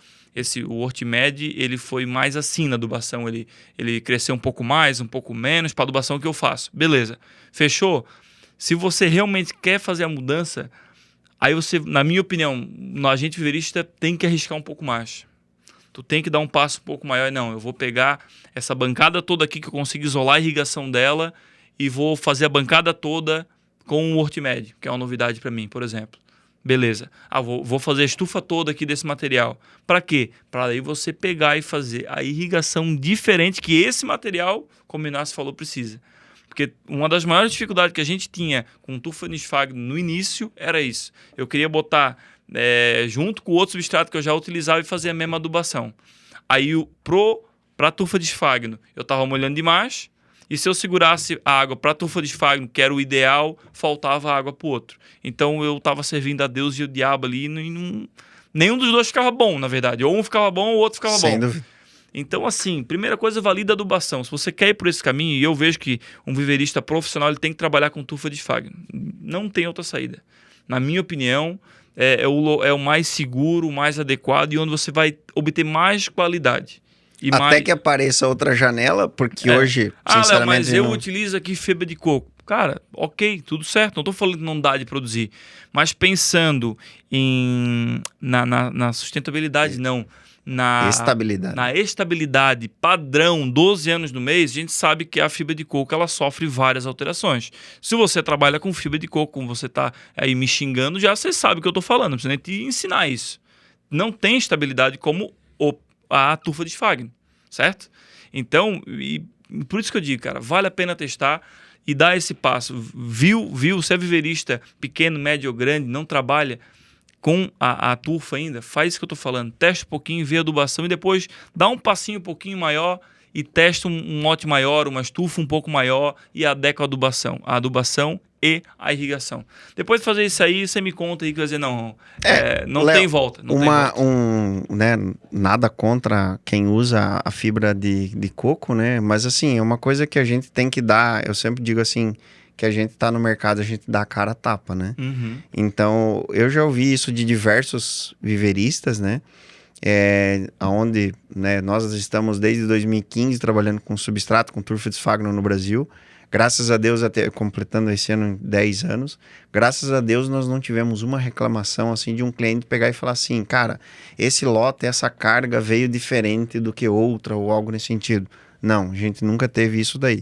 Speaker 7: o Hortimed, ele foi mais assim na adubação, ele cresceu um pouco mais, um pouco menos para a adubação que eu faço. Beleza, fechou? Se você realmente quer fazer a mudança, aí você, na minha opinião, no agente viverista tem que arriscar um pouco mais. Tu tem que dar um passo um pouco maior. Não, eu vou pegar essa bancada toda aqui que eu consigo isolar a irrigação dela e vou fazer a bancada toda com o Hortimed, que é uma novidade para mim, por exemplo. Beleza. Vou fazer a estufa toda aqui desse material. Para quê? Para aí você pegar e fazer a irrigação diferente que esse material, como o Inácio falou, precisa. Porque uma das maiores dificuldades que a gente tinha com tufa de esfagno no início era isso. Eu queria botar junto com o outro substrato que eu já utilizava e fazer a mesma adubação. Aí, para a tufa de esfagno, eu estava molhando demais. E se eu segurasse a água para a tufa de esfagno, que era o ideal, faltava água para o outro. Então eu estava servindo a Deus e o diabo ali e nenhum dos dois ficava bom, na verdade. Ou um ficava bom ou o outro ficava bom.
Speaker 5: Sem dúvida.
Speaker 7: Então, assim, primeira coisa, valida a adubação. Se você quer ir por esse caminho, e eu vejo que um viverista profissional ele tem que trabalhar com tufa de esfagno. Não tem outra saída. Na minha opinião, é o mais seguro, o mais adequado e onde você vai obter mais qualidade.
Speaker 5: Até que apareça outra janela, porque hoje, sinceramente...
Speaker 7: Léo, mas eu utilizo aqui fibra de coco. Cara, ok, tudo certo. Não estou falando que não dá de produzir. Mas pensando na sustentabilidade, não. Na estabilidade padrão, 12 anos no mês, a gente sabe que a fibra de coco ela sofre várias alterações. Se você trabalha com fibra de coco, como você está aí me xingando, já você sabe o que eu estou falando. Não precisa nem te ensinar isso. Não tem estabilidade como a tufa de esfagno, certo? Então, por isso que eu digo, cara, vale a pena testar e dar esse passo. Viu, se é viverista pequeno, médio ou grande, não trabalha com a tufa ainda, faz isso que eu estou falando. Testa um pouquinho, vê a adubação e depois dá um passinho um pouquinho maior e testa um lote maior, uma estufa um pouco maior e adequa a adubação e a irrigação. Depois de fazer isso aí, você me conta aí que vai dizer, não Léo, tem volta.
Speaker 5: Nada contra quem usa a fibra de coco, né? Mas assim, é uma coisa que a gente tem que dar, eu sempre digo assim, que a gente tá no mercado, a gente dá a cara a tapa, né?
Speaker 7: Uhum.
Speaker 5: Então, eu já ouvi isso de diversos viveristas, né? Onde nós estamos desde 2015 trabalhando com substrato, com tufa de esfagno no Brasil. Graças a Deus, até completando esse ano 10 anos, graças a Deus nós não tivemos uma reclamação assim de um cliente pegar e falar assim, cara, esse lote, essa carga veio diferente do que outra ou algo nesse sentido. Não, a gente nunca teve isso daí.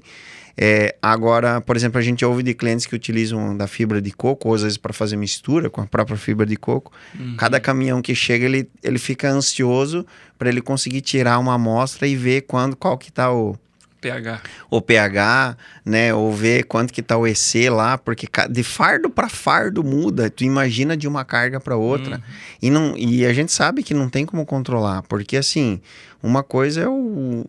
Speaker 5: Agora, por exemplo, a gente ouve de clientes que utilizam da fibra de coco, ou às vezes para fazer mistura com a própria fibra de coco. Uhum. Cada caminhão que chega, ele fica ansioso para ele conseguir tirar uma amostra e ver qual que está o
Speaker 7: pH.
Speaker 5: o pH, né? Ou ver quanto que tá o EC lá, porque de fardo para fardo muda. Tu imagina de uma carga para outra. E a gente sabe que não tem como controlar, porque assim, uma coisa é o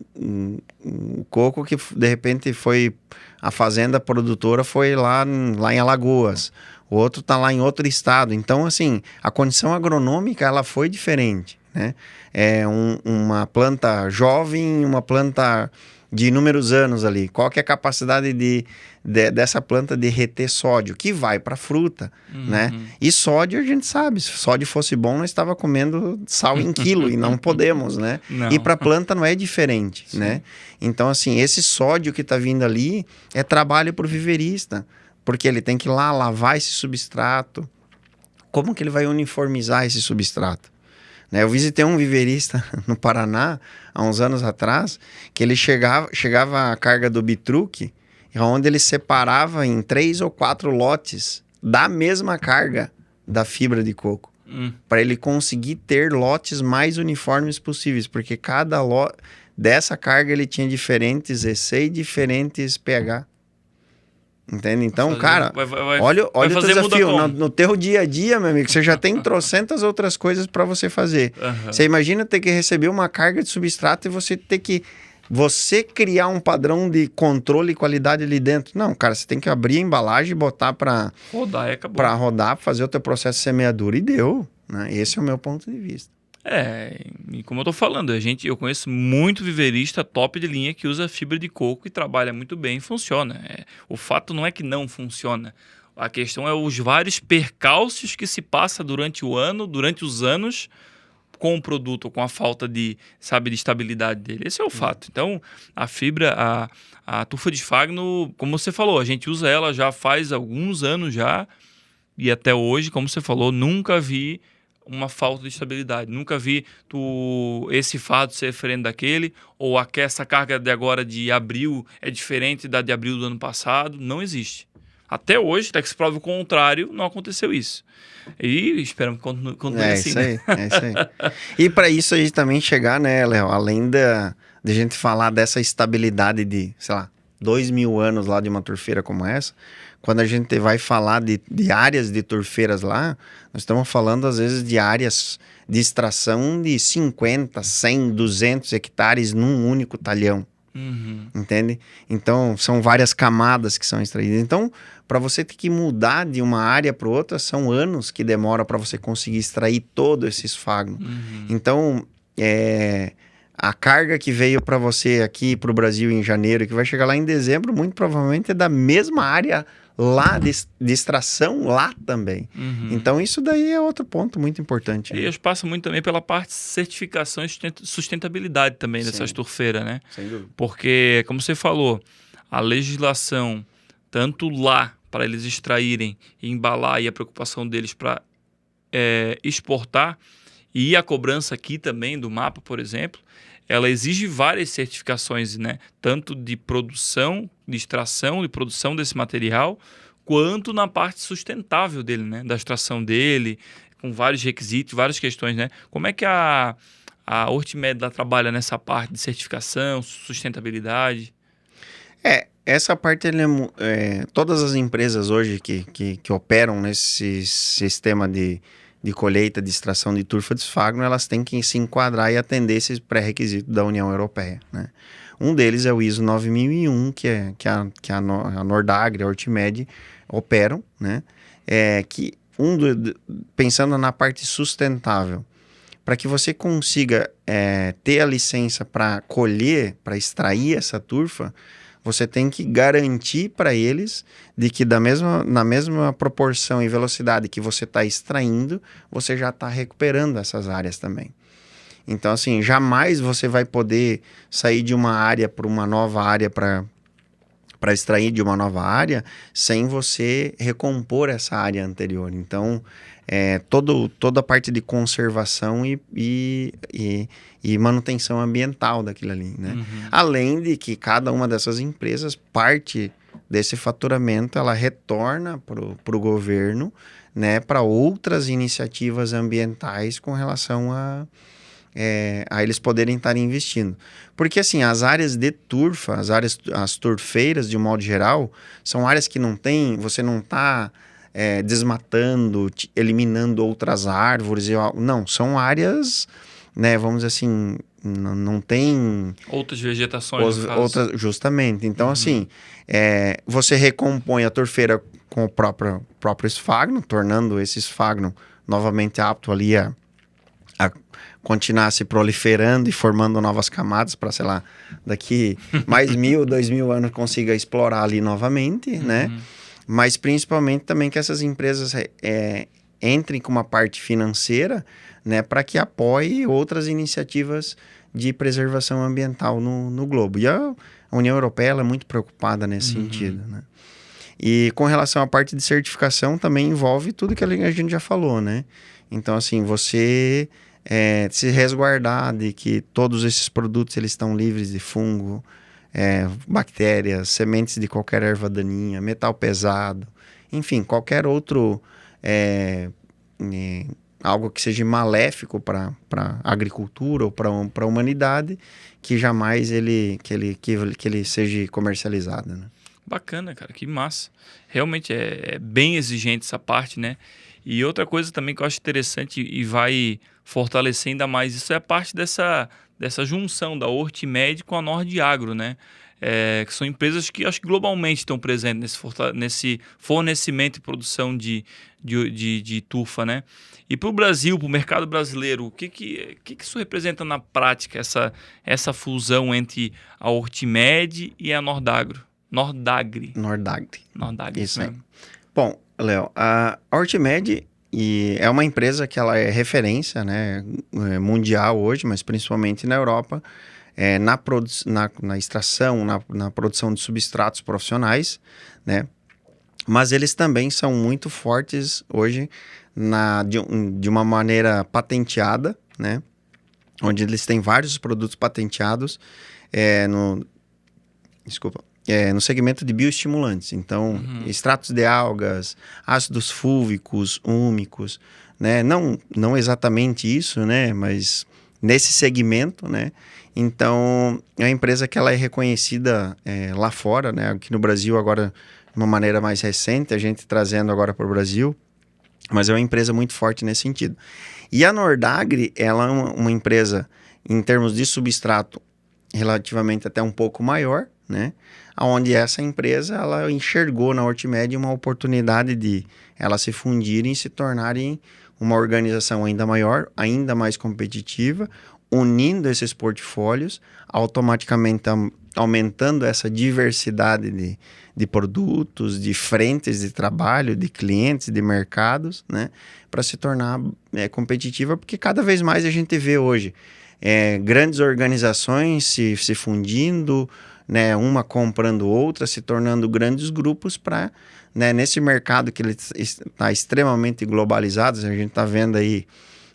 Speaker 5: coco que de repente foi a fazenda produtora foi lá em Alagoas. O outro tá lá em outro estado. Então, assim, a condição agronômica ela foi diferente, né? É uma planta jovem, uma planta de inúmeros anos ali. Qual que é a capacidade dessa planta de reter sódio? Que vai para a fruta, né? E sódio a gente sabe, se sódio fosse bom, nós estava comendo sal em quilo e não podemos, né?
Speaker 7: Não.
Speaker 5: E para a planta não é diferente, né? Então, assim, esse sódio que está vindo ali é trabalho para o viverista, porque ele tem que ir lá lavar esse substrato. Como que ele vai uniformizar esse substrato? Né? Eu visitei um viverista no Paraná, há uns anos atrás, que ele chegava a carga do bitruque, onde ele separava em 3 ou 4 lotes da mesma carga da fibra de coco, para ele conseguir ter lotes mais uniformes possíveis, porque cada lote dessa carga ele tinha diferentes EC e diferentes pH. Entende? Então, cara, olha o teu desafio. No teu dia a dia, meu amigo, você já tem trocentas outras coisas para você fazer. Você imagina ter que receber uma carga de substrato e você ter que... Você criar um padrão de controle e qualidade ali dentro. Não, cara, você tem que abrir a embalagem e botar para
Speaker 7: rodar e acabou.
Speaker 5: Para rodar, fazer o teu processo de semeadura e deu. Né? Esse é o meu ponto de vista.
Speaker 7: E como eu tô falando, eu conheço muito viverista top de linha que usa fibra de coco e trabalha muito bem e funciona. O fato não é que não funciona. A questão é os vários percalços que se passa durante os anos com o produto, com a falta de estabilidade dele. Esse é o fato. Então, a fibra, a tufa de esfagno, como você falou, a gente usa ela já faz alguns anos já e até hoje, como você falou, nunca vi uma falta de estabilidade. Nunca vi esse fardo ser diferente daquele, ou essa carga de agora de abril é diferente da de abril do ano passado. Não existe. Até hoje, até que se prove o contrário, não aconteceu isso. E esperamos que continue assim.
Speaker 5: Isso aí, é isso aí. E para isso a gente também chegar, né, Léo, além de gente falar dessa estabilidade de, sei lá, 2.000 anos lá de uma turfeira como essa, quando a gente vai falar de áreas de turfeiras lá, nós estamos falando às vezes de áreas de extração de 50, 100, 200 hectares num único talhão. Entende? Então, são várias camadas que são extraídas. Então, para você ter que mudar de uma área para outra, são anos que demora para você conseguir extrair todo esse esfagno. Então, a carga que veio para você aqui para o Brasil em janeiro, que vai chegar lá em dezembro, muito provavelmente é da mesma área lá de extração lá também. Então isso daí é outro ponto muito importante.
Speaker 7: E eles passam muito também pela parte de certificação e sustentabilidade também dessas turfeiras, né?
Speaker 5: Sem dúvida.
Speaker 7: Porque, como você falou, a legislação, tanto lá para eles extraírem e embalar e a preocupação deles para exportar e a cobrança aqui também do MAPA, por exemplo, ela exige várias certificações, né? Tanto de produção, de extração, de produção desse material, quanto na parte sustentável dele, né? Da extração dele, com vários requisitos, várias questões, né? Como é que a Hortimed trabalha nessa parte de certificação, sustentabilidade?
Speaker 5: Essa parte, todas as empresas hoje que operam nesse sistema de colheita, de extração de turfa de esfagno, elas têm que se enquadrar e atender esses pré-requisitos da União Europeia, né? Um deles é o ISO 9001, que a Nordagri, a Hortimed operam, né? Pensando na parte sustentável, para que você consiga ter a licença para colher, para extrair essa turfa, você tem que garantir para eles de que na mesma proporção e velocidade que você está extraindo, você já está recuperando essas áreas também. Então, assim, jamais você vai poder sair de uma área para uma nova área para extrair de uma nova área sem você recompor essa área anterior. Então, toda a parte de conservação e manutenção ambiental daquilo ali, né? Além de que cada uma dessas empresas, parte desse faturamento, ela retorna para o governo, né, para outras iniciativas ambientais com relação a a eles poderem estar investindo. Porque, assim, as áreas de turfa, as turfeiras, de um modo geral, são áreas que você não está desmatando, eliminando outras árvores. Não, são áreas, né, vamos dizer assim, não tem...
Speaker 7: Outras vegetações, no caso.
Speaker 5: Outras, justamente. Então, assim, você recompõe a turfeira com o próprio esfagno, tornando esse esfagno novamente apto ali a continuar se proliferando e formando novas camadas para, sei lá, daqui mais 1.000, 2.000 anos consiga explorar ali novamente, né? Mas principalmente também que essas empresas entrem com uma parte financeira, né, para que apoie outras iniciativas de preservação ambiental no globo. E a União Europeia ela é muito preocupada nesse sentido, né? E com relação à parte de certificação, também envolve tudo que a gente já falou, né? Então, assim, você se resguardar de que todos esses produtos eles estão livres de fungo, bactérias, sementes de qualquer erva daninha, metal pesado, enfim, qualquer outro algo que seja maléfico para a agricultura ou para a humanidade, que jamais ele seja comercializado, né?
Speaker 7: Bacana, cara, que massa. Realmente é bem exigente essa parte, né? E outra coisa também que eu acho interessante e vai fortalecer ainda mais isso é a parte dessa junção da Hortimed com a Nordeagro, né? Que são empresas que acho que globalmente estão presentes nesse fornecimento e produção de turfa, né? E para o Brasil, para o mercado brasileiro, o que isso representa na prática, essa fusão entre a Hortimed e a Nordagri.
Speaker 5: Isso aí.
Speaker 7: Mesmo.
Speaker 5: Bom, Léo, a Hortimed é uma empresa que ela é referência, né, mundial hoje, mas principalmente na Europa, na extração, na produção de substratos profissionais, né? Mas eles também são muito fortes hoje de uma maneira patenteada, né? Onde eles têm vários produtos patenteados no segmento de bioestimulantes. Então, extratos de algas, ácidos fúlvicos, úmicos, né? Não exatamente isso, né? Mas nesse segmento, né? Então, é uma empresa que ela é reconhecida lá fora, né? Aqui no Brasil agora, de uma maneira mais recente, a gente trazendo agora para o Brasil, mas é uma empresa muito forte nesse sentido. E a Nordagri, ela é uma empresa, em termos de substrato, relativamente até um pouco maior, né? Onde essa empresa ela enxergou na Hortimed uma oportunidade de elas se fundirem e se tornarem uma organização ainda maior, ainda mais competitiva, unindo esses portfólios, automaticamente aumentando essa diversidade de produtos, de frentes de trabalho, de clientes, de mercados, né? Para se tornar competitiva, porque cada vez mais a gente vê hoje grandes organizações se fundindo, né, uma comprando outra, se tornando grandes grupos para, né, nesse mercado que ele está extremamente globalizado, a gente está vendo aí,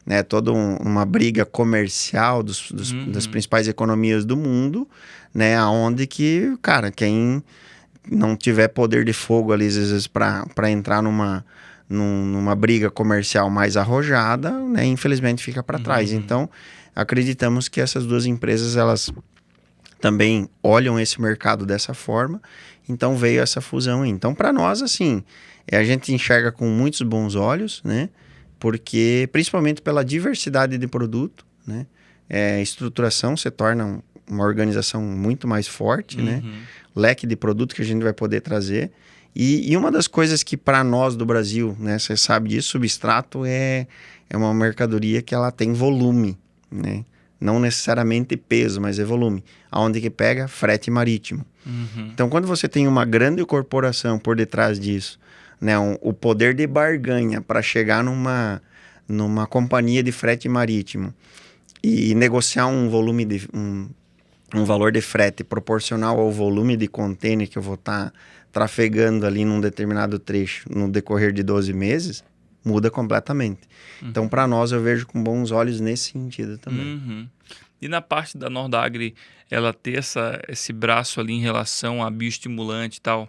Speaker 5: né, toda uma briga comercial das principais economias do mundo, né, onde que, cara, quem não tiver poder de fogo ali, às vezes, para entrar numa briga comercial mais arrojada, né, infelizmente fica para trás. Então, acreditamos que essas duas empresas, elas também olham esse mercado dessa forma, então veio essa fusão aí. Então, para nós, assim, a gente enxerga com muitos bons olhos, né? Porque, principalmente pela diversidade de produto, né? Estruturação se torna uma organização muito mais forte, né? Leque de produto que a gente vai poder trazer. E uma das coisas que para nós do Brasil, né? Você sabe disso, substrato é uma mercadoria que ela tem volume, né? Não necessariamente peso, mas é volume. Aonde que pega? Frete marítimo. Então, quando você tem uma grande corporação por detrás disso, né, o poder de barganha para chegar numa companhia de frete marítimo e negociar um volume um valor de frete proporcional ao volume de container que eu vou estar trafegando ali num determinado trecho no decorrer de 12 meses, muda completamente. Então, para nós, eu vejo com bons olhos nesse sentido também.
Speaker 7: E na parte da Nordagri, ela ter esse braço ali em relação a bioestimulante e tal,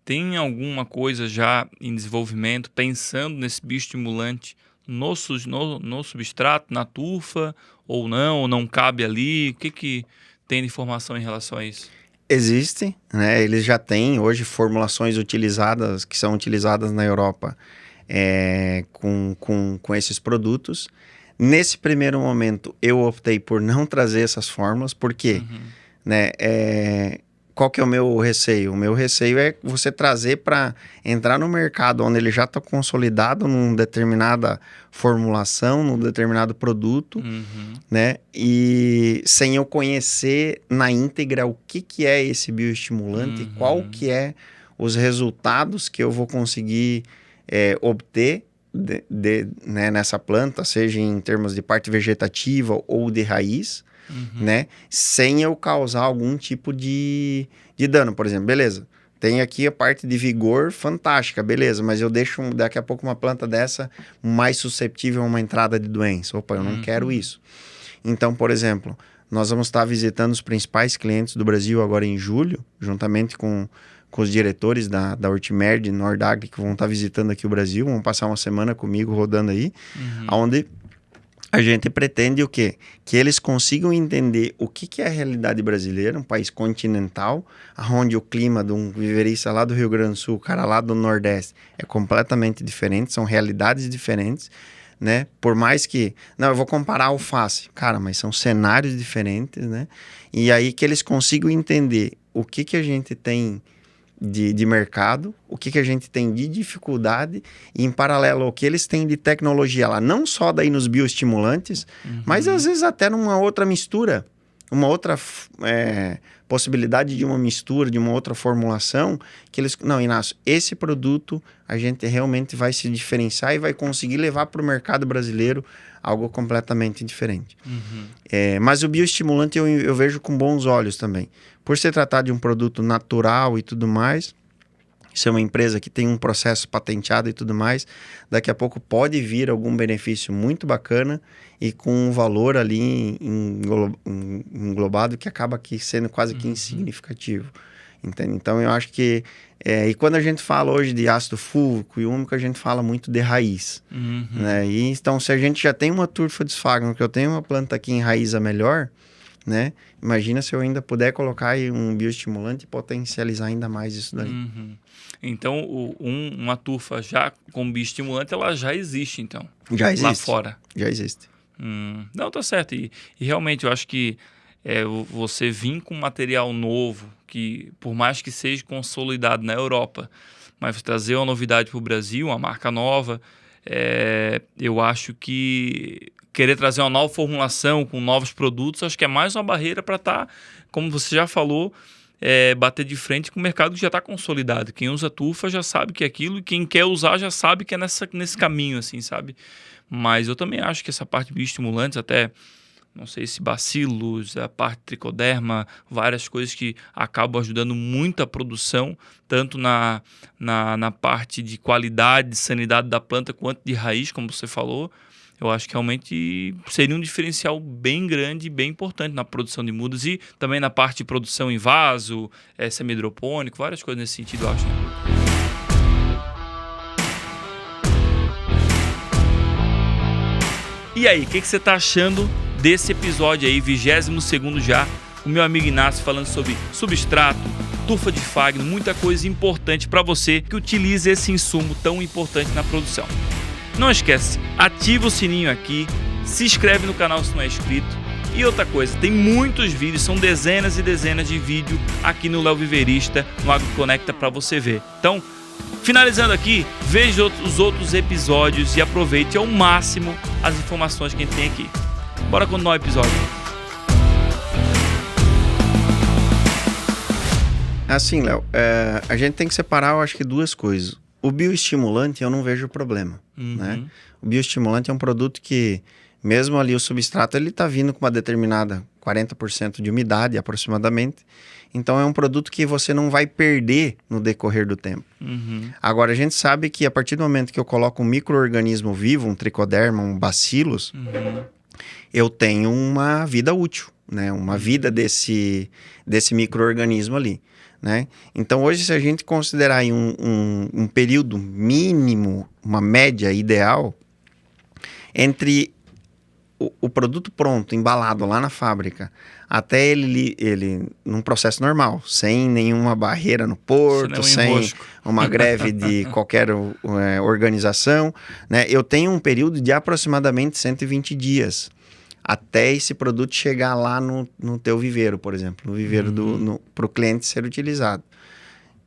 Speaker 7: tem alguma coisa já em desenvolvimento, pensando nesse bioestimulante no substrato, na turfa, ou não cabe ali? O que tem de informação em relação a isso?
Speaker 5: Existe, né? Eles já têm hoje formulações utilizadas, que são utilizadas na Europa com esses produtos. Nesse primeiro momento, eu optei por não trazer essas fórmulas, porque, né, qual que é o meu receio? O meu receio é você trazer para entrar no mercado onde ele já está consolidado numa determinada formulação, num determinado produto, né? E sem eu conhecer na íntegra o que é esse bioestimulante, qual que é os resultados que eu vou conseguir obter né, nessa planta, seja em termos de parte vegetativa ou de raiz, né? Sem eu causar algum tipo de dano. Por exemplo, beleza, tem aqui a parte de vigor fantástica, beleza, mas eu deixo daqui a pouco uma planta dessa mais susceptível a uma entrada de doença. Opa, eu não quero isso. Então, por exemplo, nós vamos estar visitando os principais clientes do Brasil agora em julho, juntamente com os diretores da Urtimed, Nordagri, que vão estar visitando aqui o Brasil, vão passar uma semana comigo rodando aí, onde a gente pretende o quê? Que eles consigam entender o que é a realidade brasileira, um país continental, onde o clima de um viverista lá do Rio Grande do Sul, o cara lá do Nordeste, é completamente diferente, são realidades diferentes, né? Por mais que... Não, eu vou comparar alface. Cara, mas são cenários diferentes, né? E aí que eles consigam entender o que a gente tem de mercado, o que a gente tem de dificuldade e, em paralelo, o que eles têm de tecnologia lá, não só daí nos bioestimulantes, mas às vezes até numa outra mistura, uma outra possibilidade de uma mistura, de uma outra formulação, que eles... Não, Inácio, esse produto a gente realmente vai se diferenciar e vai conseguir levar para o mercado brasileiro algo completamente diferente. Mas o bioestimulante eu vejo com bons olhos também. Por se tratar de um produto natural e tudo mais, ser uma empresa que tem um processo patenteado e tudo mais, daqui a pouco pode vir algum benefício muito bacana e com um valor ali englobado que acaba aqui sendo quase que insignificativo. Entende? Então eu acho que... e quando a gente fala hoje de ácido fúlvico e úmico, a gente fala muito de raiz. Né? E, então, se a gente já tem uma turfa de esfagno, que eu tenho uma planta aqui em raiz melhor, né? Imagina se eu ainda puder colocar aí um bioestimulante e potencializar ainda mais isso daí.
Speaker 7: Então, uma turfa já com bioestimulante, ela já existe, então.
Speaker 5: Já existe.
Speaker 7: Lá fora.
Speaker 5: Já existe.
Speaker 7: Não, tá certo. E realmente eu acho que você vir com material novo, que por mais que seja consolidado na Europa, mas trazer uma novidade para o Brasil, uma marca nova, eu acho que querer trazer uma nova formulação com novos produtos, acho que é mais uma barreira para estar, como você já falou, bater de frente com o mercado que já está consolidado. Quem usa turfa já sabe que é aquilo e quem quer usar já sabe que é nesse caminho, assim, sabe? Mas eu também acho que essa parte de bioestimulantes, até... não sei se bacilos, a parte tricoderma, várias coisas que acabam ajudando muito a produção, tanto na parte de qualidade, de sanidade da planta, quanto de raiz, como você falou. Eu acho que realmente seria um diferencial bem grande e bem importante na produção de mudas e também na parte de produção em vaso, semi-hidropônico, várias coisas nesse sentido, eu acho. Né? E aí, o que você está achando desse episódio aí, 22º já, o meu amigo Inácio falando sobre substrato, turfa de esfagno, muita coisa importante para você que utiliza esse insumo tão importante na produção. Não esquece, ativa o sininho aqui, se inscreve no canal se não é inscrito. E outra coisa, tem muitos vídeos, são dezenas e dezenas de vídeos aqui no Léo Viverista, no AgroConecta para você ver. Então, finalizando aqui, veja os outros episódios e aproveite ao máximo as informações que a gente tem aqui. Bora continuar o episódio.
Speaker 5: Assim, Léo, a gente tem que separar, eu acho que duas coisas. O bioestimulante eu não vejo problema, né? O bioestimulante é um produto que, mesmo ali o substrato, ele está vindo com uma determinada 40% de umidade aproximadamente. Então é um produto que você não vai perder no decorrer do tempo. Agora, a gente sabe que a partir do momento que eu coloco um micro-organismo vivo, um tricoderma, um bacillus, eu tenho uma vida útil, né? Uma vida desse micro-organismo ali, né? Então, hoje, se a gente considerar aí um período mínimo, uma média ideal, entre o produto pronto, embalado lá na fábrica, até ele num processo normal, sem nenhuma barreira no porto, sem uma greve de qualquer organização, né? Eu tenho um período de aproximadamente 120 dias até esse produto chegar lá no teu viveiro, por exemplo, no viveiro para o cliente ser utilizado.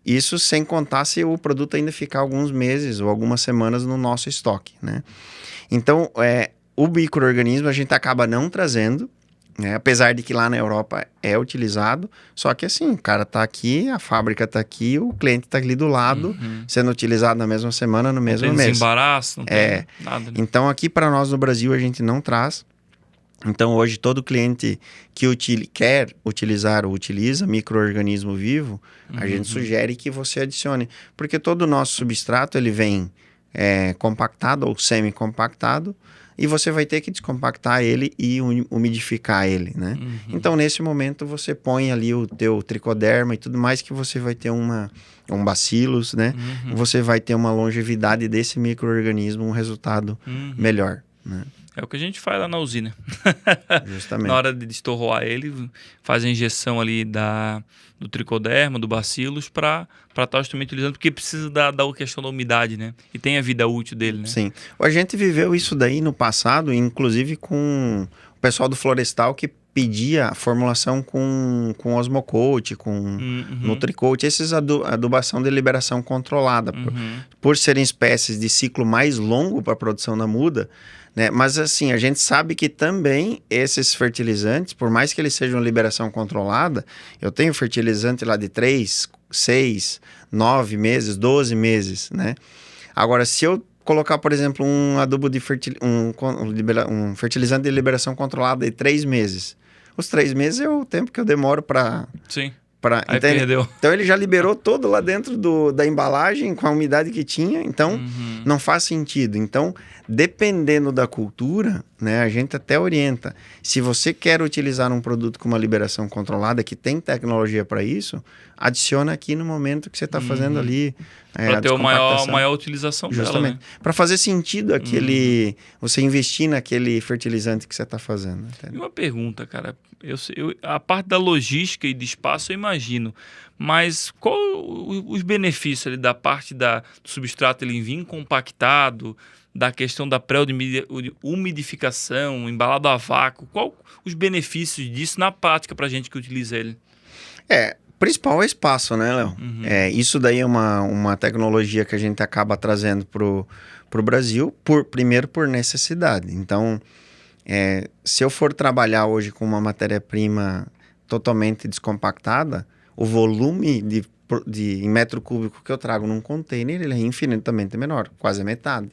Speaker 5: Isso sem contar se o produto ainda ficar alguns meses ou algumas semanas no nosso estoque, né? Então, o micro-organismo a gente acaba não trazendo, né? Apesar de que lá na Europa é utilizado, só que assim, o cara tá aqui, a fábrica tá aqui, o cliente tá ali do lado, sendo utilizado na mesma semana, no mesmo mês. Não tem
Speaker 7: desembaraço, não tem nada. Né?
Speaker 5: Então, aqui para nós no Brasil, a gente não traz. Então, hoje, todo cliente que quer utilizar ou utiliza micro-organismo vivo, a gente sugere que você adicione. Porque todo o nosso substrato, ele vem compactado ou semi-compactado, e você vai ter que descompactar ele e umidificar ele, né? Então, nesse momento, você põe ali o teu tricoderma e tudo mais, que você vai ter um bacillus, né? Você vai ter uma longevidade desse micro-organismo, um resultado melhor, né?
Speaker 7: É o que a gente faz lá na usina.
Speaker 5: Justamente.
Speaker 7: Na hora de destorroar ele, faz a injeção ali do tricoderma, do bacillus, para estar justamente utilizando, porque precisa da questão da umidade, né? E tem a vida útil dele, né?
Speaker 5: Sim. A gente viveu isso daí no passado, inclusive com o pessoal do florestal que pedia a formulação com osmocote, com nutricote, esses adubação de liberação controlada, por serem espécies de ciclo mais longo para a produção da muda, né? Mas assim, a gente sabe que também esses fertilizantes, por mais que eles sejam liberação controlada, eu tenho fertilizante lá de 3, 6, 9 meses, 12 meses, né? Agora, se eu colocar, por exemplo, um adubo de um fertilizante de liberação controlada de 3 meses, os 3 meses é o tempo que eu demoro para...
Speaker 7: Sim.
Speaker 5: Aí perdeu. Então ele já liberou todo lá dentro da embalagem com a umidade que tinha, então não faz sentido. Então, dependendo da cultura, né, a gente até orienta. Se você quer utilizar um produto com uma liberação controlada, que tem tecnologia para isso, adiciona aqui no momento que você está fazendo ali
Speaker 7: para ter uma maior utilização
Speaker 5: justamente
Speaker 7: dela, né?
Speaker 5: Para fazer sentido você investir naquele fertilizante que você está fazendo.
Speaker 7: E uma pergunta, cara. A parte da logística e de espaço eu imagino, mas qual os benefícios ali da parte do substrato ele vir compactado, da questão da pré-umidificação, embalado a vácuo, qual os benefícios disso na prática para a gente que utiliza ele?
Speaker 5: Principal é espaço, né, Léo? Isso daí é uma tecnologia que a gente acaba trazendo pro Brasil, primeiro por necessidade. Então, se eu for trabalhar hoje com uma matéria-prima totalmente descompactada, o volume em metro cúbico que eu trago num container, ele é infinitamente menor, quase a metade.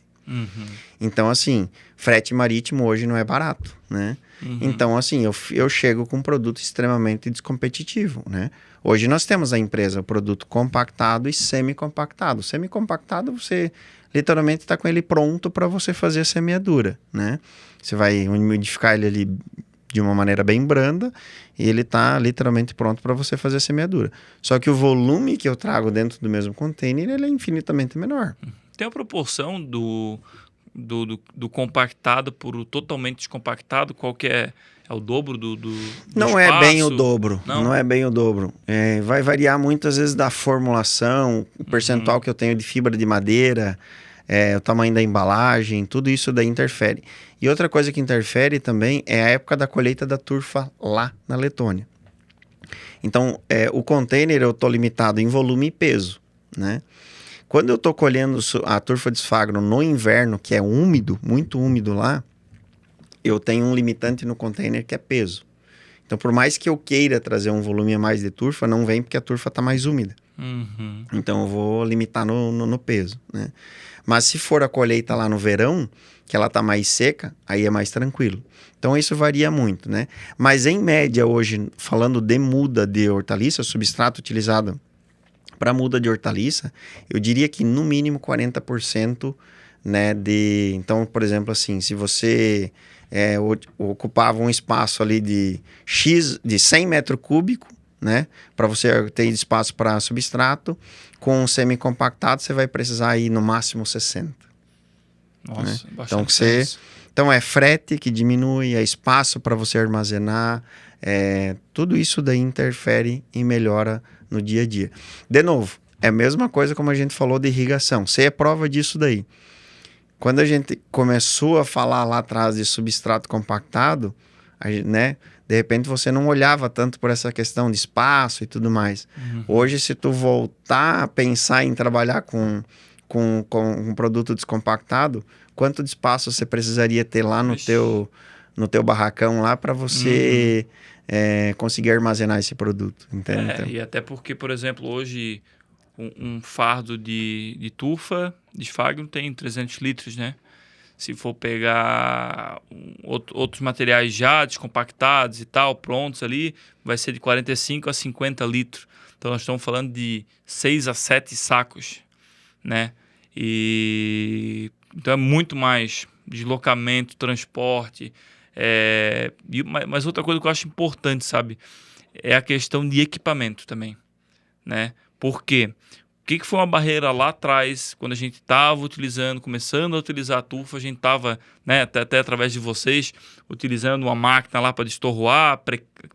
Speaker 5: Então, assim, frete marítimo hoje não é barato, né? Então, assim, eu chego com um produto extremamente descompetitivo, né? Hoje nós temos a empresa, o produto compactado e semi-compactado. Semi-compactado, você literalmente está com ele pronto para você fazer a semeadura, né? Você vai umidificar ele ali de uma maneira bem branda e ele está literalmente pronto para você fazer a semeadura. Só que o volume que eu trago dentro do mesmo container, ele é infinitamente menor.
Speaker 7: Tem a proporção do compactado por o totalmente descompactado? Qual que é o dobro do
Speaker 5: Não
Speaker 7: espaço?
Speaker 5: É bem o dobro. Não é bem o dobro. Vai variar muitas vezes da formulação, o percentual que eu tenho de fibra de madeira, o tamanho da embalagem, tudo isso daí interfere. E outra coisa que interfere também é a época da colheita da turfa lá na Letônia. Então, o container eu estou limitado em volume e peso, né? Quando eu estou colhendo a turfa de esfagno no inverno, que é úmido, muito úmido lá, eu tenho um limitante no container que é peso. Então, por mais que eu queira trazer um volume a mais de turfa, não vem porque a turfa está mais úmida. Então, eu vou limitar no peso, né? Mas se for a colheita lá no verão, que ela está mais seca, aí é mais tranquilo. Então, isso varia muito, né? Mas, em média, hoje, falando de muda de hortaliça, substrato utilizado para muda de hortaliça, eu diria que no mínimo 40%, né, Então, por exemplo, assim, se você ocupava um espaço ali de 100 metros cúbicos, né, para você ter espaço para substrato, com semi-compactado você vai precisar ir no máximo 60.
Speaker 7: Nossa,
Speaker 5: né?
Speaker 7: bastante.
Speaker 5: Então é frete que diminui, é espaço para você armazenar, tudo isso daí interfere e melhora no dia a dia. De novo, é a mesma coisa como a gente falou de irrigação. Você é prova disso daí. Quando a gente começou a falar lá atrás de substrato compactado, né, de repente você não olhava tanto por essa questão de espaço e tudo mais. Hoje, se tu voltar a pensar em trabalhar com um produto descompactado, quanto de espaço você precisaria ter lá no teu barracão lá para você conseguir armazenar esse produto, entende? Então,
Speaker 7: E até porque, por exemplo, hoje um fardo de turfa, de esfagno, tem 300 litros, né? Se for pegar outros materiais já descompactados e tal, prontos ali, vai ser de 45 a 50 litros. Então, nós estamos falando de 6 a 7 sacos, né? Então, é muito mais deslocamento, transporte. Mas outra coisa que eu acho importante, sabe? É a questão de equipamento também, né? Por quê? O que foi uma barreira lá atrás, quando a gente estava começando a utilizar a turfa, a gente estava, né, até através de vocês, utilizando uma máquina lá para destorroar,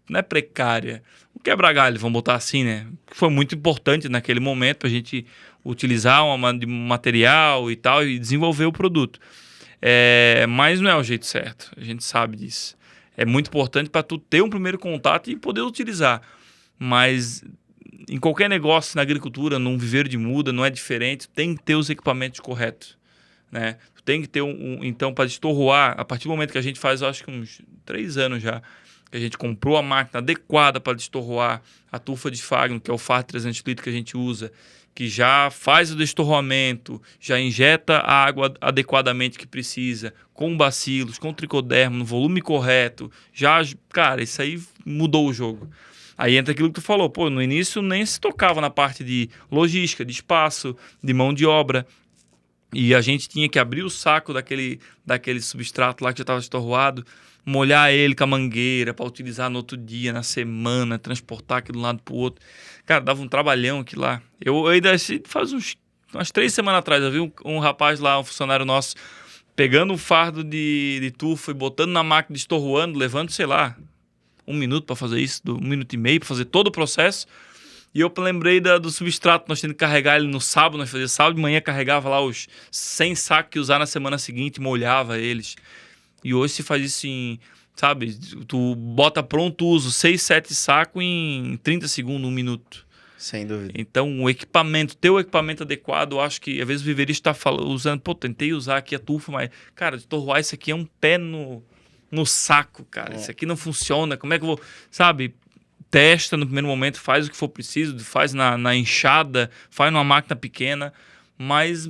Speaker 7: não é precária, o quebra-galho, vamos botar assim, né? Foi muito importante naquele momento para a gente utilizar um material e tal e desenvolver o produto. Mas não é o jeito certo, a gente sabe disso. É muito importante para tu ter um primeiro contato e poder utilizar, mas em qualquer negócio na agricultura, num viveiro de muda, não é diferente, tem que ter os equipamentos corretos, né? Tem que ter então, para destorroar, a partir do momento que a gente faz, eu acho que uns 3 anos já, que a gente comprou a máquina adequada para destorroar a turfa de esfagno, que é o fardo 300 litros que a gente usa, que já faz o destorroamento, já injeta a água adequadamente que precisa, com bacilos, com tricoderma, no volume correto, cara, isso aí mudou o jogo. Aí entra aquilo que tu falou, no início nem se tocava na parte de logística, de espaço, de mão de obra. E a gente tinha que abrir o saco daquele substrato lá que já estava estorroado, molhar ele com a mangueira para utilizar no outro dia, na semana, transportar aquilo de um lado para o outro. Cara, dava um trabalhão aquilo lá. Eu ainda faz umas 3 semanas atrás, eu vi um rapaz lá, um funcionário nosso, pegando um fardo de turfa e botando na máquina, destorroando, levando, sei lá, 1 minuto para fazer isso, 1 minuto e meio para fazer todo o processo. E eu lembrei do substrato, nós tendo que carregar ele no sábado, nós fazíamos sábado de manhã, carregava lá os 100 sacos que usar na semana seguinte, molhava eles. E hoje se faz isso em, sabe, tu bota pronto uso 6, 7 sacos em 30 segundos, 1 minuto.
Speaker 5: sem dúvida.
Speaker 7: Então, teu equipamento adequado, eu acho que às vezes o viveirista está usando, tentei usar aqui a turfa, mas, cara, de torroar isso aqui é um pé no saco, cara. Isso aqui não funciona. Como é que eu vou, sabe? Testa no primeiro momento, faz o que for preciso, faz na enxada, faz numa máquina pequena, mas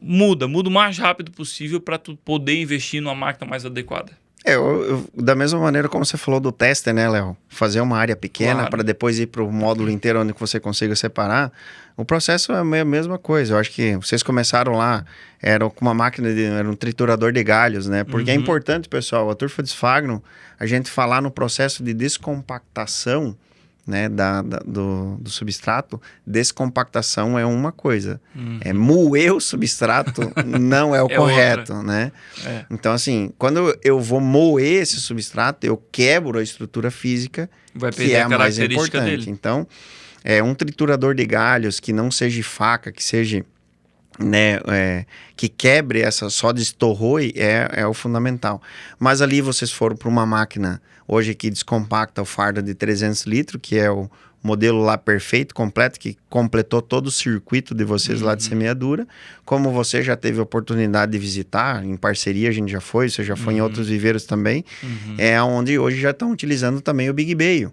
Speaker 7: muda o mais rápido possível para tu poder investir numa máquina mais adequada.
Speaker 5: Da mesma maneira como você falou do tester, né, Léo? Fazer uma área pequena para depois ir para o módulo inteiro onde você consiga separar. O processo é a mesma coisa. Eu acho que vocês começaram lá, era com uma máquina, era um triturador de galhos, né? Porque é importante, pessoal, a turfa de esfagno, a gente falar no processo de descompactação, né, do substrato. Descompactação é uma coisa. Moer o substrato não é o correto, outra, né? Então, assim, quando eu vou moer esse substrato, eu quebro a estrutura física, que é a mais importante. Dele. Então, um triturador de galhos que não seja faca, que seja, né, que quebre essa, só destorroe, é o fundamental. Mas ali vocês foram para uma máquina hoje que descompacta o fardo de 300 litros, que é o modelo lá perfeito, completo, que completou todo o circuito de vocês lá de semeadura. Como você já teve a oportunidade de visitar, em parceria a gente já foi, você já foi em outros viveiros também, é onde hoje já estão utilizando também o Big Bale,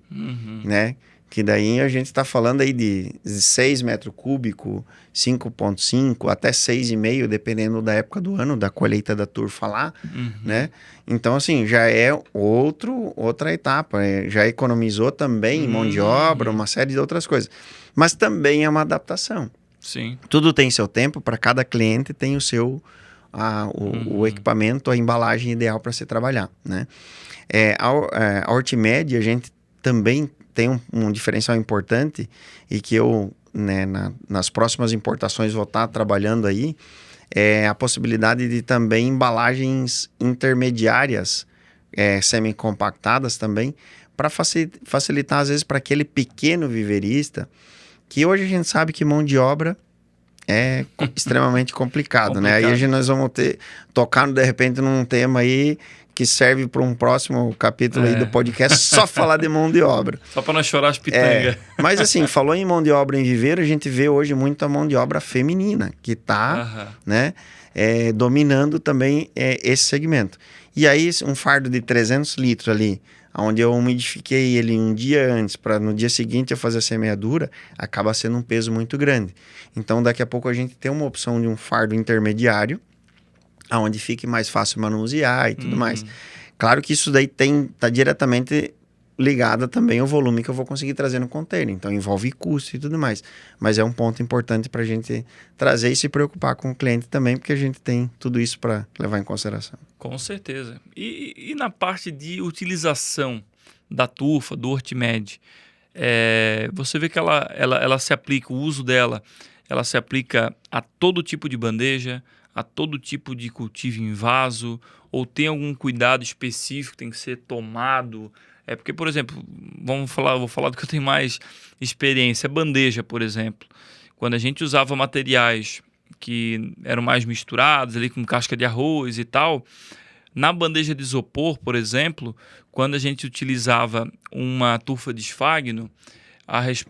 Speaker 5: né? Que daí a gente está falando aí de 6 metros cúbicos, 5,5 até 6,5, dependendo da época do ano, da colheita da turfa lá, né? Então, assim, já é outra etapa. Já economizou também em mão de obra, uma série de outras coisas. Mas também é uma adaptação.
Speaker 7: Sim.
Speaker 5: Tudo tem seu tempo, para cada cliente tem o seu o equipamento, a embalagem ideal para se trabalhar, né? A Hortimed, a gente também tem um diferencial importante e que eu, né, nas próximas importações vou estar trabalhando aí, a possibilidade de também embalagens intermediárias, semi-compactadas também, para facilitar, às vezes, para aquele pequeno viveirista, que hoje a gente sabe que mão de obra é extremamente complicado, né? Aí nós vamos tocar, de repente, num tema aí que serve para um próximo capítulo aí do podcast, só falar de mão de obra.
Speaker 7: Só para não chorar as pitangas.
Speaker 5: Mas assim, falou em mão de obra em viveiro, a gente vê hoje muita mão de obra feminina, que está né, dominando também esse segmento. E aí, um fardo de 300 litros ali, onde eu umidifiquei ele um dia antes, para no dia seguinte eu fazer a semeadura, acaba sendo um peso muito grande. Então, daqui a pouco a gente tem uma opção de um fardo intermediário, onde fique mais fácil manusear e tudo mais. Claro que isso daí tá diretamente ligado também ao volume que eu vou conseguir trazer no container. Então, envolve custo e tudo mais. Mas é um ponto importante para a gente trazer e se preocupar com o cliente também, porque a gente tem tudo isso para levar em consideração.
Speaker 7: Com certeza. E na parte de utilização da turfa, do Hortimed, você vê que ela se aplica, o uso dela, ela se aplica a todo tipo de bandeja, a todo tipo de cultivo em vaso, ou tem algum cuidado específico que tem que ser tomado? Porque, por exemplo, vou falar do que eu tenho mais experiência, bandeja, por exemplo. Quando a gente usava materiais que eram mais misturados, ali com casca de arroz e tal, na bandeja de isopor, por exemplo, quando a gente utilizava uma turfa de esfagno,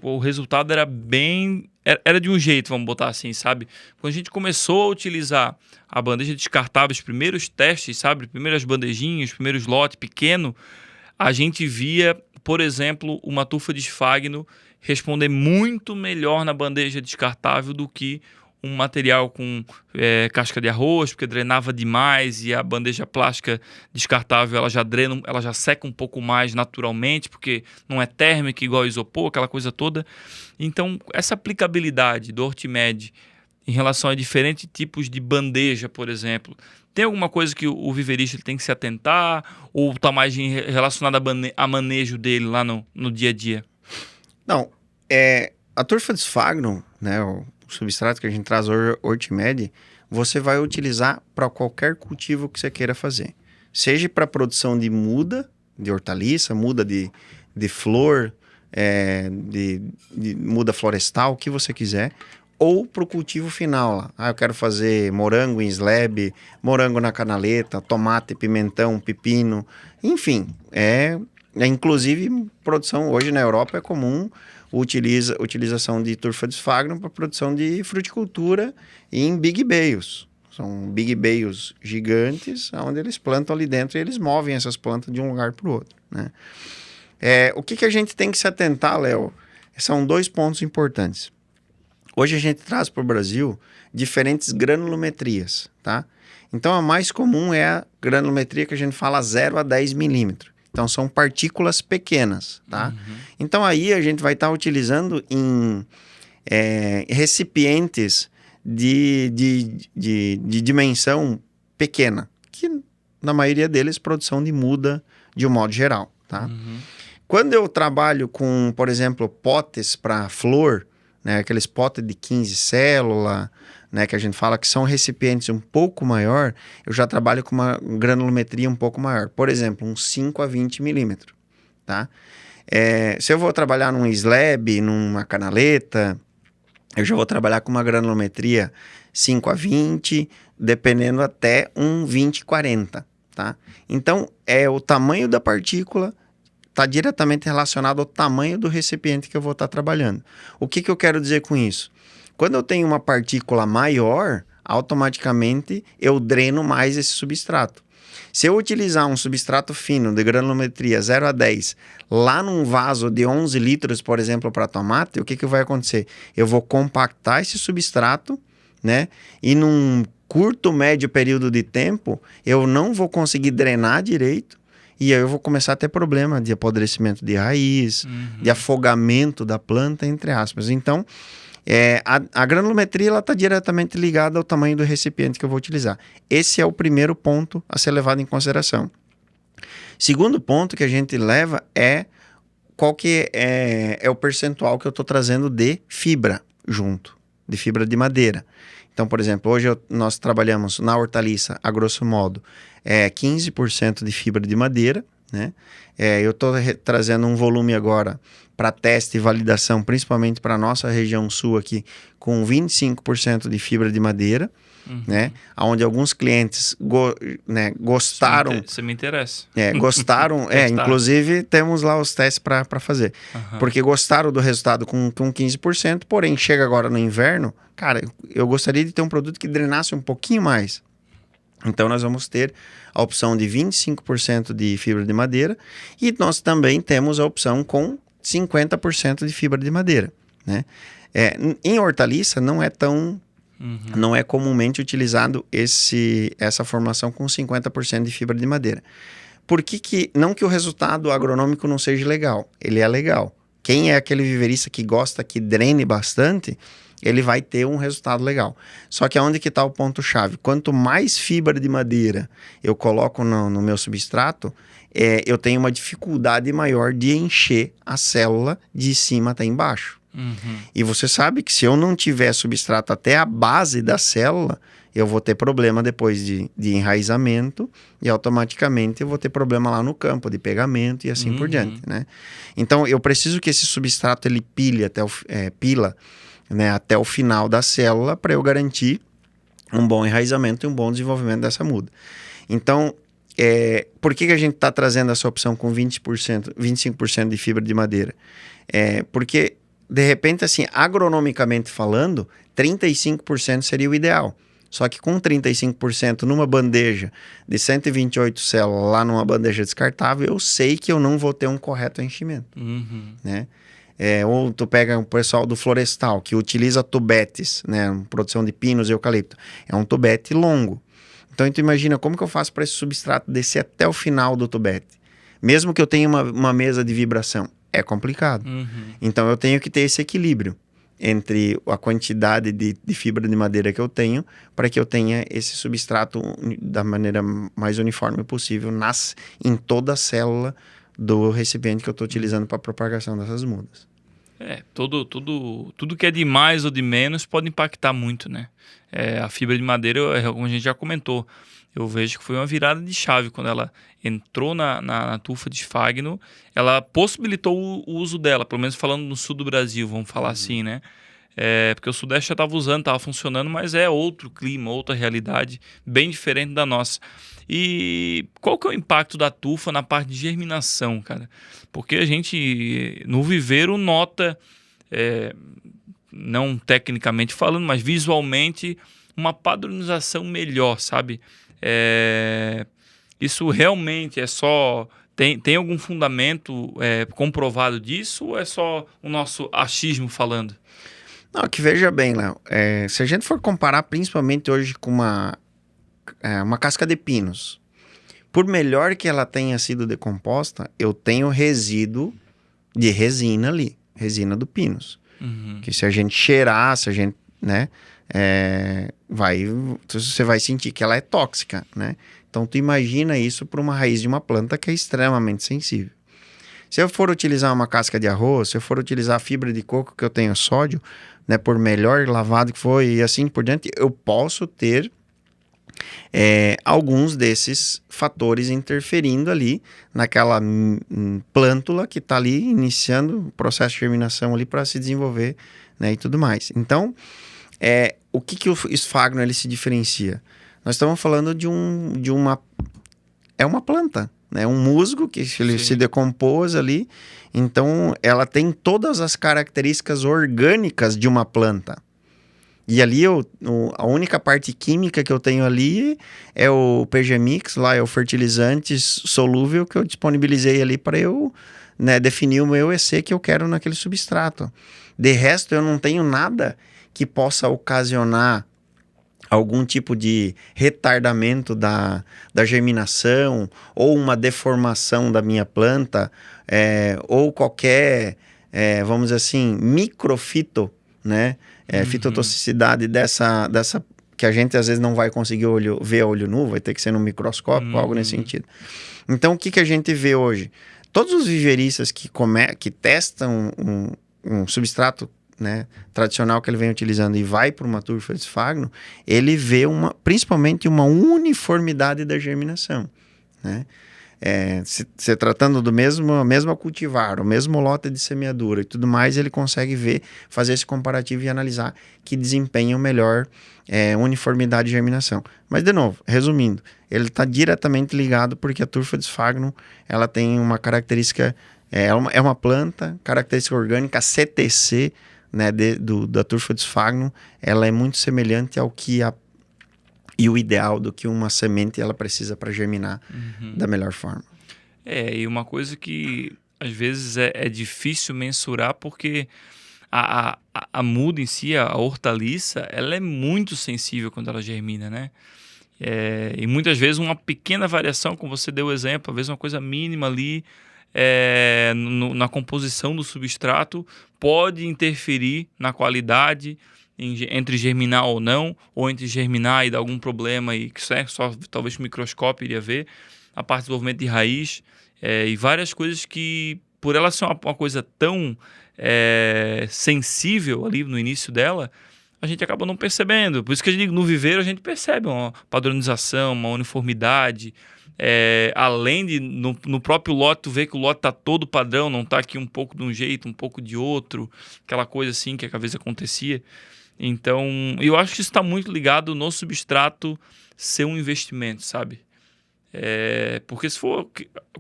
Speaker 7: o resultado era de um jeito, vamos botar assim, sabe? Quando a gente começou a utilizar a bandeja descartável, os primeiros testes, sabe? Primeiras bandejinhas, primeiros lotes pequeno, a gente via, por exemplo, uma turfa de esfagno responder muito melhor na bandeja descartável do que um material com casca de arroz, porque drenava demais, e a bandeja plástica descartável ela já seca um pouco mais naturalmente, porque não é térmica igual isopor, aquela coisa toda. Então, essa aplicabilidade do Hortimed em relação a diferentes tipos de bandeja, por exemplo, tem alguma coisa que o viveirista tem que se atentar, ou está mais relacionado a manejo dele lá no dia a dia?
Speaker 5: Não, a turfa de esfagno, né, o substrato que a gente traz hoje, Hortimed, você vai utilizar para qualquer cultivo que você queira fazer. Seja para produção de muda, de hortaliça, muda de flor, de muda florestal, o que você quiser, ou para o cultivo final lá. Eu quero fazer morango em slab, morango na canaleta, tomate, pimentão, pepino, enfim. Inclusive, produção hoje na Europa é comum utilização de turfa de esfagno para produção de fruticultura em big bales. São big bales gigantes, onde eles plantam ali dentro e eles movem essas plantas de um lugar para o outro, né? O que a gente tem que se atentar, Léo? São 2 pontos importantes. Hoje a gente traz para o Brasil diferentes granulometrias, tá? Então a mais comum é a granulometria que a gente fala 0 a 10 milímetros. Então são partículas pequenas, tá? Então aí a gente vai estar utilizando em recipientes de dimensão pequena, que na maioria deles produção de muda de um modo geral, tá? Quando eu trabalho com, por exemplo, potes para flor, né, aqueles potes de 15 células, né, que a gente fala que são recipientes um pouco maior, eu já trabalho com uma granulometria um pouco maior. Por exemplo, uns 5 a 20 milímetros, tá? Se eu vou trabalhar num slab, numa canaleta, eu já vou trabalhar com uma granulometria 5 a 20, dependendo até um 20 a 40, tá? Então, o tamanho da partícula está diretamente relacionado ao tamanho do recipiente que eu vou estar trabalhando. O que eu quero dizer com isso? Quando eu tenho uma partícula maior, automaticamente eu dreno mais esse substrato. Se eu utilizar um substrato fino de granulometria 0 a 10 lá num vaso de 11 litros, por exemplo, para tomate, o que vai acontecer? Eu vou compactar esse substrato, né? E num curto, médio período de tempo, eu não vou conseguir drenar direito, e aí eu vou começar a ter problema de apodrecimento de raiz, de afogamento da planta, entre aspas. Então, a granulometria está diretamente ligada ao tamanho do recipiente que eu vou utilizar. Esse é o primeiro ponto a ser levado em consideração. Segundo ponto que a gente leva qual que é o percentual que eu estou trazendo de fibra junto, de fibra de madeira. Então, por exemplo, hoje nós trabalhamos na hortaliça, a grosso modo, 15% de fibra de madeira, né? Eu estou trazendo um volume agora para teste e validação, principalmente para a nossa região sul aqui, com 25% de fibra de madeira, né? Onde alguns clientes gostaram.
Speaker 7: Isso me interessa.
Speaker 5: Gostaram, inclusive temos lá os testes para fazer. Porque gostaram do resultado com 15%, porém chega agora no inverno, cara, eu gostaria de ter um produto que drenasse um pouquinho mais. Então nós vamos ter a opção de 25% de fibra de madeira e nós também temos a opção com 50% de fibra de madeira, né? Em hortaliça não é tão... Não é comumente utilizado essa formação com 50% de fibra de madeira. Por que não que o resultado agronômico não seja legal? Ele é legal. Quem é aquele viverista que gosta que drene bastante, ele vai ter um resultado legal. Só que aonde que está o ponto-chave? Quanto mais fibra de madeira eu coloco no meu substrato, eu tenho uma dificuldade maior de encher a célula de cima até embaixo. E você sabe que se eu não tiver substrato até a base da célula, eu vou ter problema depois de enraizamento e automaticamente eu vou ter problema lá no campo de pegamento e assim por diante, né? Então eu preciso que esse substrato ele pila, né, até o final da célula para eu garantir um bom enraizamento e um bom desenvolvimento dessa muda. Então, por que a gente está trazendo essa opção com 25% de fibra de madeira? Porque de repente, assim, agronomicamente falando, 35% seria o ideal. Só que com 35% numa bandeja de 128 células lá numa bandeja descartável, eu sei que eu não vou ter um correto enchimento, né? Ou tu pega o pessoal do florestal, que utiliza tubetes, né? Produção de pinos e eucalipto. É um tubete longo. Então, tu imagina como que eu faço para esse substrato descer até o final do tubete. Mesmo que eu tenha uma mesa de vibração. É complicado. Então eu tenho que ter esse equilíbrio entre a quantidade de fibra de madeira que eu tenho para que eu tenha esse substrato da maneira mais uniforme possível em toda a célula do recipiente que eu estou utilizando para a propagação dessas mudas.
Speaker 7: Tudo que é de mais ou de menos pode impactar muito, né? A fibra de madeira, como a gente já comentou, eu vejo que foi uma virada de chave quando ela entrou na tufa de Sphagno, ela possibilitou o uso dela, pelo menos falando no sul do Brasil, vamos falar assim, né? Porque o Sudeste já estava usando, estava funcionando, mas é outro clima, outra realidade, bem diferente da nossa. E qual que é o impacto da tufa na parte de germinação, cara? Porque a gente, no viveiro, nota, não tecnicamente falando, mas visualmente, uma padronização melhor, sabe? Isso realmente é só... Tem algum fundamento comprovado disso ou é só o nosso achismo falando?
Speaker 5: Não, que veja bem, Léo. Se a gente for comparar principalmente hoje com uma casca de pinos, por melhor que ela tenha sido decomposta, eu tenho resíduo de resina ali, resina do pinos. Que se a gente cheirar, se a gente, né, você vai sentir que ela é tóxica, né? Então, tu imagina isso para uma raiz de uma planta que é extremamente sensível. Se eu for utilizar uma casca de arroz, se eu for utilizar a fibra de coco que eu tenho sódio, né, por melhor lavado que for e assim por diante, eu posso ter alguns desses fatores interferindo ali naquela plântula que está ali iniciando o processo de germinação ali para se desenvolver, né, e tudo mais. Então, o que o Sphagno ele se diferencia? Nós estamos falando de uma planta, né? Um musgo que ele se decompôs ali. Então, ela tem todas as características orgânicas de uma planta. E ali, a única parte química que eu tenho ali é o PG Mix, lá é o fertilizante solúvel que eu disponibilizei ali para eu, né, definir o meu EC que eu quero naquele substrato. De resto, eu não tenho nada que possa ocasionar algum tipo de retardamento da germinação ou uma deformação da minha planta, ou qualquer, vamos dizer assim, microfito, né? Fitotoxicidade dessa que a gente às vezes não vai conseguir ver a olho nu, vai ter que ser no microscópio, algo nesse sentido. Então, o que a gente vê hoje? Todos os viveristas que testam um substrato né, tradicional que ele vem utilizando e vai para uma turfa de esfagno, ele vê principalmente uma uniformidade da germinação, né? Se tratando do mesmo cultivar, o mesmo lote de semeadura e tudo mais, ele consegue fazer esse comparativo e analisar que desempenham melhor uniformidade de germinação. Mas, de novo, resumindo, ele está diretamente ligado porque a turfa de esfagno, ela tem uma característica, é uma planta, característica orgânica, a CTC, né, da turfa de esfagno, ela é muito semelhante ao que e o ideal do que uma semente ela precisa para germinar da melhor forma.
Speaker 7: E uma coisa que às vezes é difícil mensurar porque a muda em si, a hortaliça, ela é muito sensível quando ela germina, né? E muitas vezes uma pequena variação, como você deu o exemplo, às vezes uma coisa mínima ali na composição do substrato pode interferir na qualidade entre germinar ou não, ou entre germinar e dar algum problema e que só talvez o microscópio iria ver, a parte do desenvolvimento de raiz e várias coisas que, por ela ser uma coisa tão sensível ali no início dela, a gente acaba não percebendo. Por isso que a gente, no viveiro a gente percebe uma padronização, uma uniformidade, além de no próprio lote tu vê que o lote tá todo padrão, não tá aqui um pouco de um jeito, um pouco de outro, aquela coisa assim que às vezes acontecia. Então, eu acho que isso está muito ligado no substrato ser um investimento, sabe? Porque se for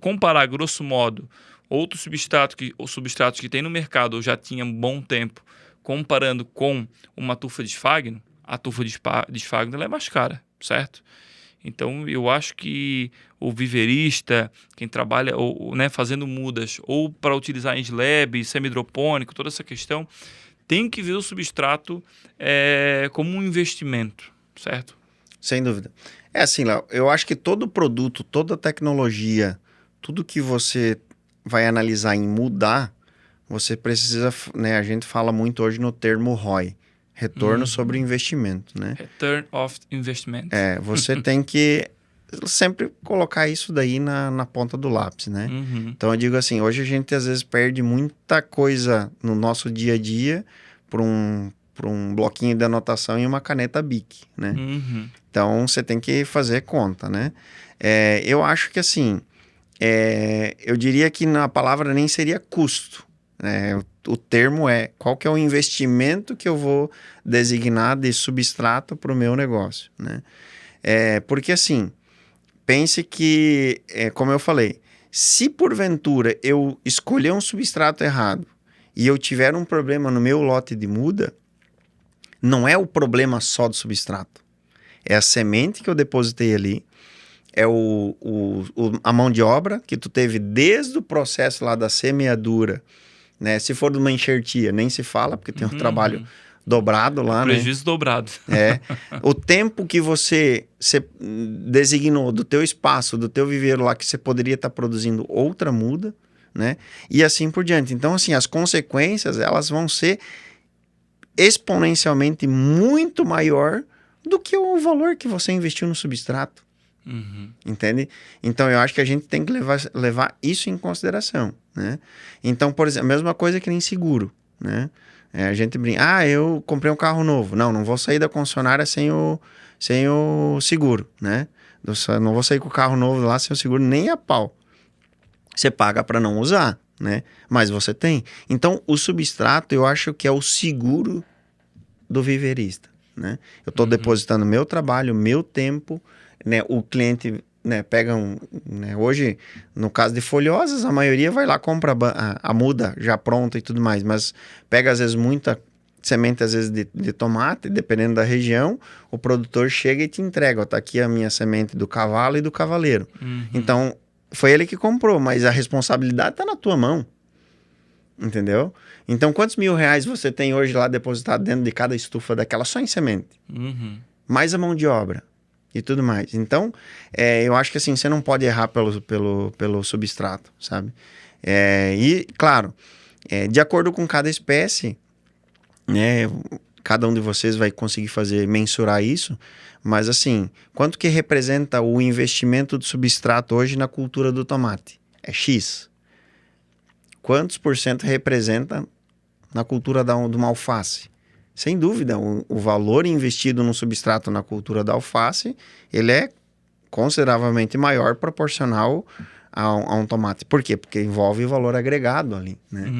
Speaker 7: comparar, grosso modo, outros substratos que tem no mercado ou já tinha um bom tempo, comparando com uma turfa de esfagno, a turfa de esfagno ela é mais cara, certo? Então, eu acho que o viverista, quem trabalha fazendo mudas, ou para utilizar em slab, semi-hidropônico, toda essa questão, tem que ver o substrato como um investimento, certo?
Speaker 5: Sem dúvida. Assim, Léo, eu acho que todo produto, toda tecnologia, tudo que você vai analisar em mudar, você precisa, né, a gente fala muito hoje no termo ROI, retorno sobre o investimento, né?
Speaker 7: Return of Investment.
Speaker 5: Você tem que sempre colocar isso daí na ponta do lápis, né? Então eu digo assim, hoje a gente às vezes perde muita coisa no nosso dia a dia por um bloquinho de anotação e uma caneta Bic, né? Então você tem que fazer conta, né? Eu acho que assim, eu diria que na palavra nem seria custo, né? O termo qual que é o investimento que eu vou designar de substrato para o meu negócio, né? Porque assim, pense que, como eu falei, se porventura eu escolher um substrato errado e eu tiver um problema no meu lote de muda, não é o problema só do substrato. É a semente que eu depositei ali, é a mão de obra que tu teve desde o processo lá da semeadura, né? Se for de uma enxertia, nem se fala, porque tem um trabalho dobrado lá, né?
Speaker 7: Prejuízo dobrado.
Speaker 5: O tempo que você designou do teu espaço, do teu viveiro lá, que você poderia estar produzindo outra muda, né? E assim por diante. Então, assim, as consequências, elas vão ser exponencialmente muito maior do que o valor que você investiu no substrato. Entende? Então, eu acho que a gente tem que levar isso em consideração, né? Então, por exemplo, a mesma coisa que nem seguro, né? A gente brinca, eu comprei um carro novo. Não vou sair da concessionária sem o seguro, né? Não vou sair com o carro novo lá sem o seguro nem a pau. Você paga para não usar, né? Mas você tem. Então, o substrato, eu acho que é o seguro do viverista, né? Eu estou depositando meu trabalho, meu tempo, né? O cliente, né, pega hoje, no caso de folhosas, a maioria vai lá, compra a muda já pronta e tudo mais, mas pega às vezes muita semente, às vezes de tomate, dependendo da região, o produtor chega e te entrega, tá aqui a minha semente do cavalo e do cavaleiro. Então, foi ele que comprou, mas a responsabilidade está na tua mão, entendeu? Então, quantos R$1.000 você tem hoje lá depositado dentro de cada estufa daquela só em semente? Mais a mão de obra e tudo mais. Então, eu acho que assim, você não pode errar pelo substrato, sabe? E, claro, de acordo com cada espécie, né, cada um de vocês vai conseguir mensurar isso, mas assim, quanto que representa o investimento do substrato hoje na cultura do tomate? É X. Quantos por cento representa na cultura de uma alface? Sem dúvida, o valor investido no substrato na cultura da alface, ele é consideravelmente maior proporcional a um tomate. Por quê? Porque envolve valor agregado ali, né?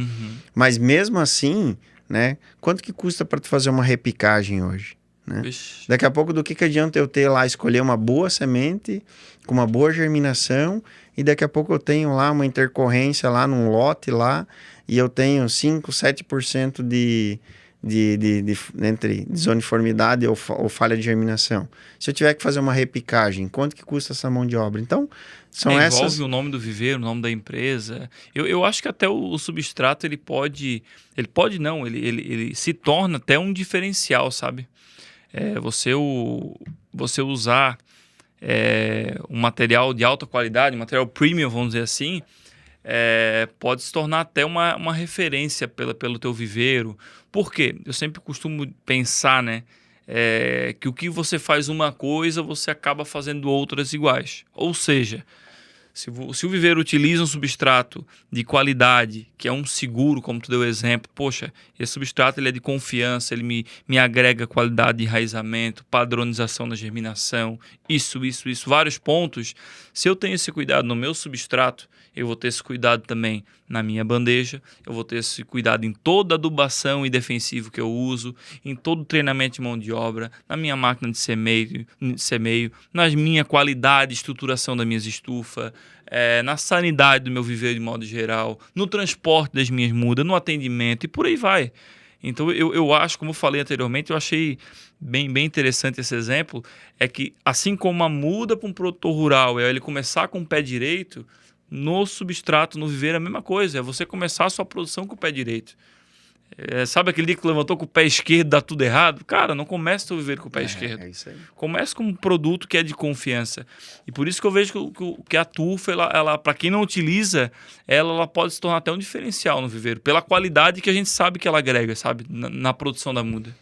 Speaker 5: Mas mesmo assim, né, quanto que custa para tu fazer uma repicagem hoje? Né? Daqui a pouco, do que adianta eu ter lá, escolher uma boa semente, com uma boa germinação, e daqui a pouco eu tenho lá uma intercorrência lá num lote lá, e eu tenho 5, 7% entre desuniformidade ou falha de germinação. Se eu tiver que fazer uma repicagem, quanto que custa essa mão de obra? Então, são essas...
Speaker 7: Envolve o nome do viveiro, o nome da empresa. Eu acho que até o substrato, ele se torna até um diferencial, sabe? Você usar um material de alta qualidade, um material premium, vamos dizer assim, pode se tornar até uma referência pelo teu viveiro. Por quê? Eu sempre costumo pensar, né, que o que você faz uma coisa, você acaba fazendo outras iguais. Ou seja, se o viveiro utiliza um substrato de qualidade, que é um seguro, como tu deu exemplo, poxa, esse substrato ele é de confiança, ele me agrega qualidade de enraizamento, padronização da germinação, isso, vários pontos. Se eu tenho esse cuidado no meu substrato, eu vou ter esse cuidado também na minha bandeja, eu vou ter esse cuidado em toda a adubação e defensivo que eu uso, em todo o treinamento de mão de obra, na minha máquina de semeio, na minha qualidade e estruturação das minhas estufas, na sanidade do meu viveiro de modo geral, no transporte das minhas mudas, no atendimento e por aí vai. Então eu acho, como eu falei anteriormente, eu achei bem interessante esse exemplo, é que assim como a muda para um produtor rural é ele começar com o pé direito, no substrato, no viveiro, é a mesma coisa. É você começar a sua produção com o pé direito. Sabe aquele dia que tu levantou com o pé esquerdo, dá tudo errado? Cara, não comece o teu viveiro com o pé esquerdo.
Speaker 5: É isso aí.
Speaker 7: Comece com um produto que é de confiança. E por isso que eu vejo que a tufa, ela para quem não utiliza, ela pode se tornar até um diferencial no viveiro. Pela qualidade que a gente sabe que ela agrega, sabe? Na produção da muda.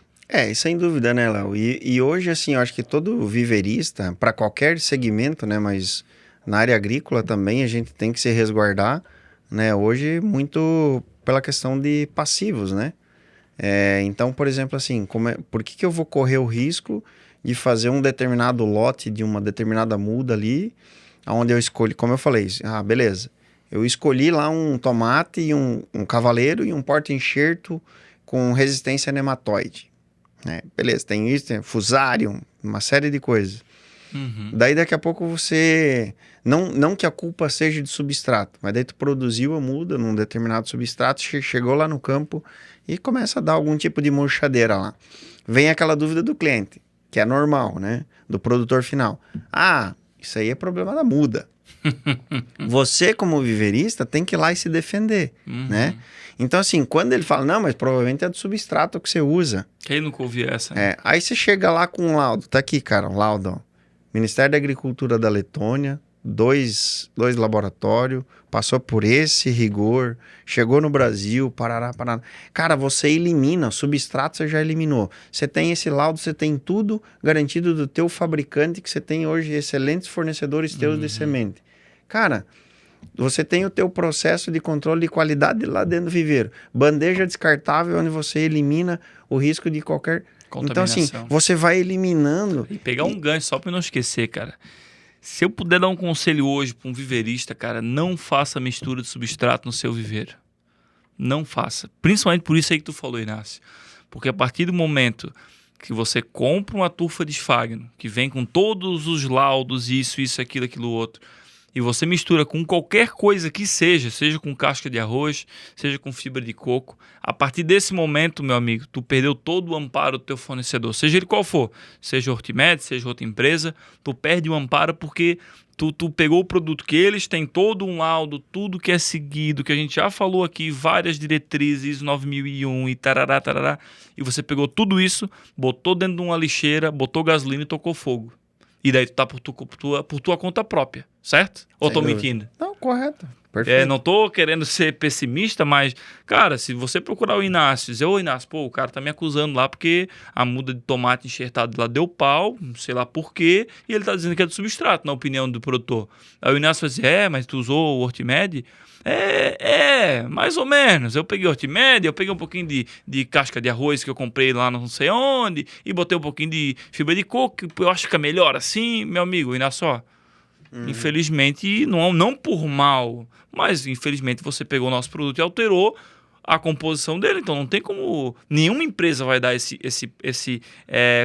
Speaker 5: Sem dúvida, né, Léo? E hoje, assim, eu acho que todo viveirista, para qualquer segmento, né, mas... Na área agrícola também a gente tem que se resguardar, né? Hoje muito pela questão de passivos, né? Então, por exemplo, assim, por que eu vou correr o risco de fazer um determinado lote de uma determinada muda ali, onde eu escolhi, como eu falei, beleza, eu escolhi lá um tomate, e um cavaleiro e um porta-enxerto com resistência a nematóide. Beleza, tem isso, tem fusarium, uma série de coisas. Daí daqui a pouco você, não que a culpa seja de substrato, mas daí tu produziu a muda num determinado substrato, chegou lá no campo e começa a dar algum tipo de murchadeira lá. Vem aquela dúvida do cliente, que é normal, né? Do produtor final. Isso aí é problema da muda. Você, como viveirista, tem que ir lá e se defender, né? Então, assim, quando ele fala, não, mas provavelmente é do substrato que você usa.
Speaker 7: Quem nunca ouviu essa? Né?
Speaker 5: Aí você chega lá com um laudo, tá aqui, cara, um laudo, ó. Ministério da Agricultura da Letônia, dois laboratórios, passou por esse rigor, chegou no Brasil, parará. Cara, você elimina, o substrato você já eliminou. Você tem esse laudo, você tem tudo garantido do teu fabricante, que você tem hoje excelentes fornecedores teus de semente. Cara, você tem o teu processo de controle de qualidade lá dentro do viveiro. Bandeja descartável, onde você elimina o risco de qualquer... Então, assim, você vai eliminando...
Speaker 7: E pegar um gancho, só para não esquecer, cara. Se eu puder dar um conselho hoje para um viveirista, cara, não faça mistura de substrato no seu viveiro. Não faça. Principalmente por isso aí que tu falou, Inácio. Porque a partir do momento que você compra uma tufa de esfagno, que vem com todos os laudos, isso, aquilo, outro, e você mistura com qualquer coisa que seja com casca de arroz, seja com fibra de coco, a partir desse momento, meu amigo, tu perdeu todo o amparo do teu fornecedor, seja ele qual for, seja Hortimed, seja outra empresa, tu perde o amparo porque tu pegou o produto que eles têm todo um laudo, tudo que é seguido, que a gente já falou aqui, várias diretrizes, 9001 e tarará, e você pegou tudo isso, botou dentro de uma lixeira, botou gasolina e tocou fogo. E daí tu tá por tua conta própria, certo? Ou tô mentindo?
Speaker 5: Não, correto. Perfeito.
Speaker 7: Não tô querendo ser pessimista, mas, cara, se você procurar o Inácio e dizer, ô Inácio, pô, o cara tá me acusando lá porque a muda de tomate enxertado lá deu pau, não sei lá por quê, e ele tá dizendo que é do substrato, na opinião do produtor. Aí o Inácio vai dizer, mas tu usou o Hortimed? Mais ou menos. Eu peguei Hortimed, eu peguei um pouquinho de casca de arroz que eu comprei lá não sei onde, e botei um pouquinho de fibra de coco, que eu acho que é melhor assim, meu amigo, Inácio, ó. Infelizmente, não por mal, mas infelizmente você pegou o nosso produto e alterou a composição dele. Então não tem como. Nenhuma empresa vai dar esse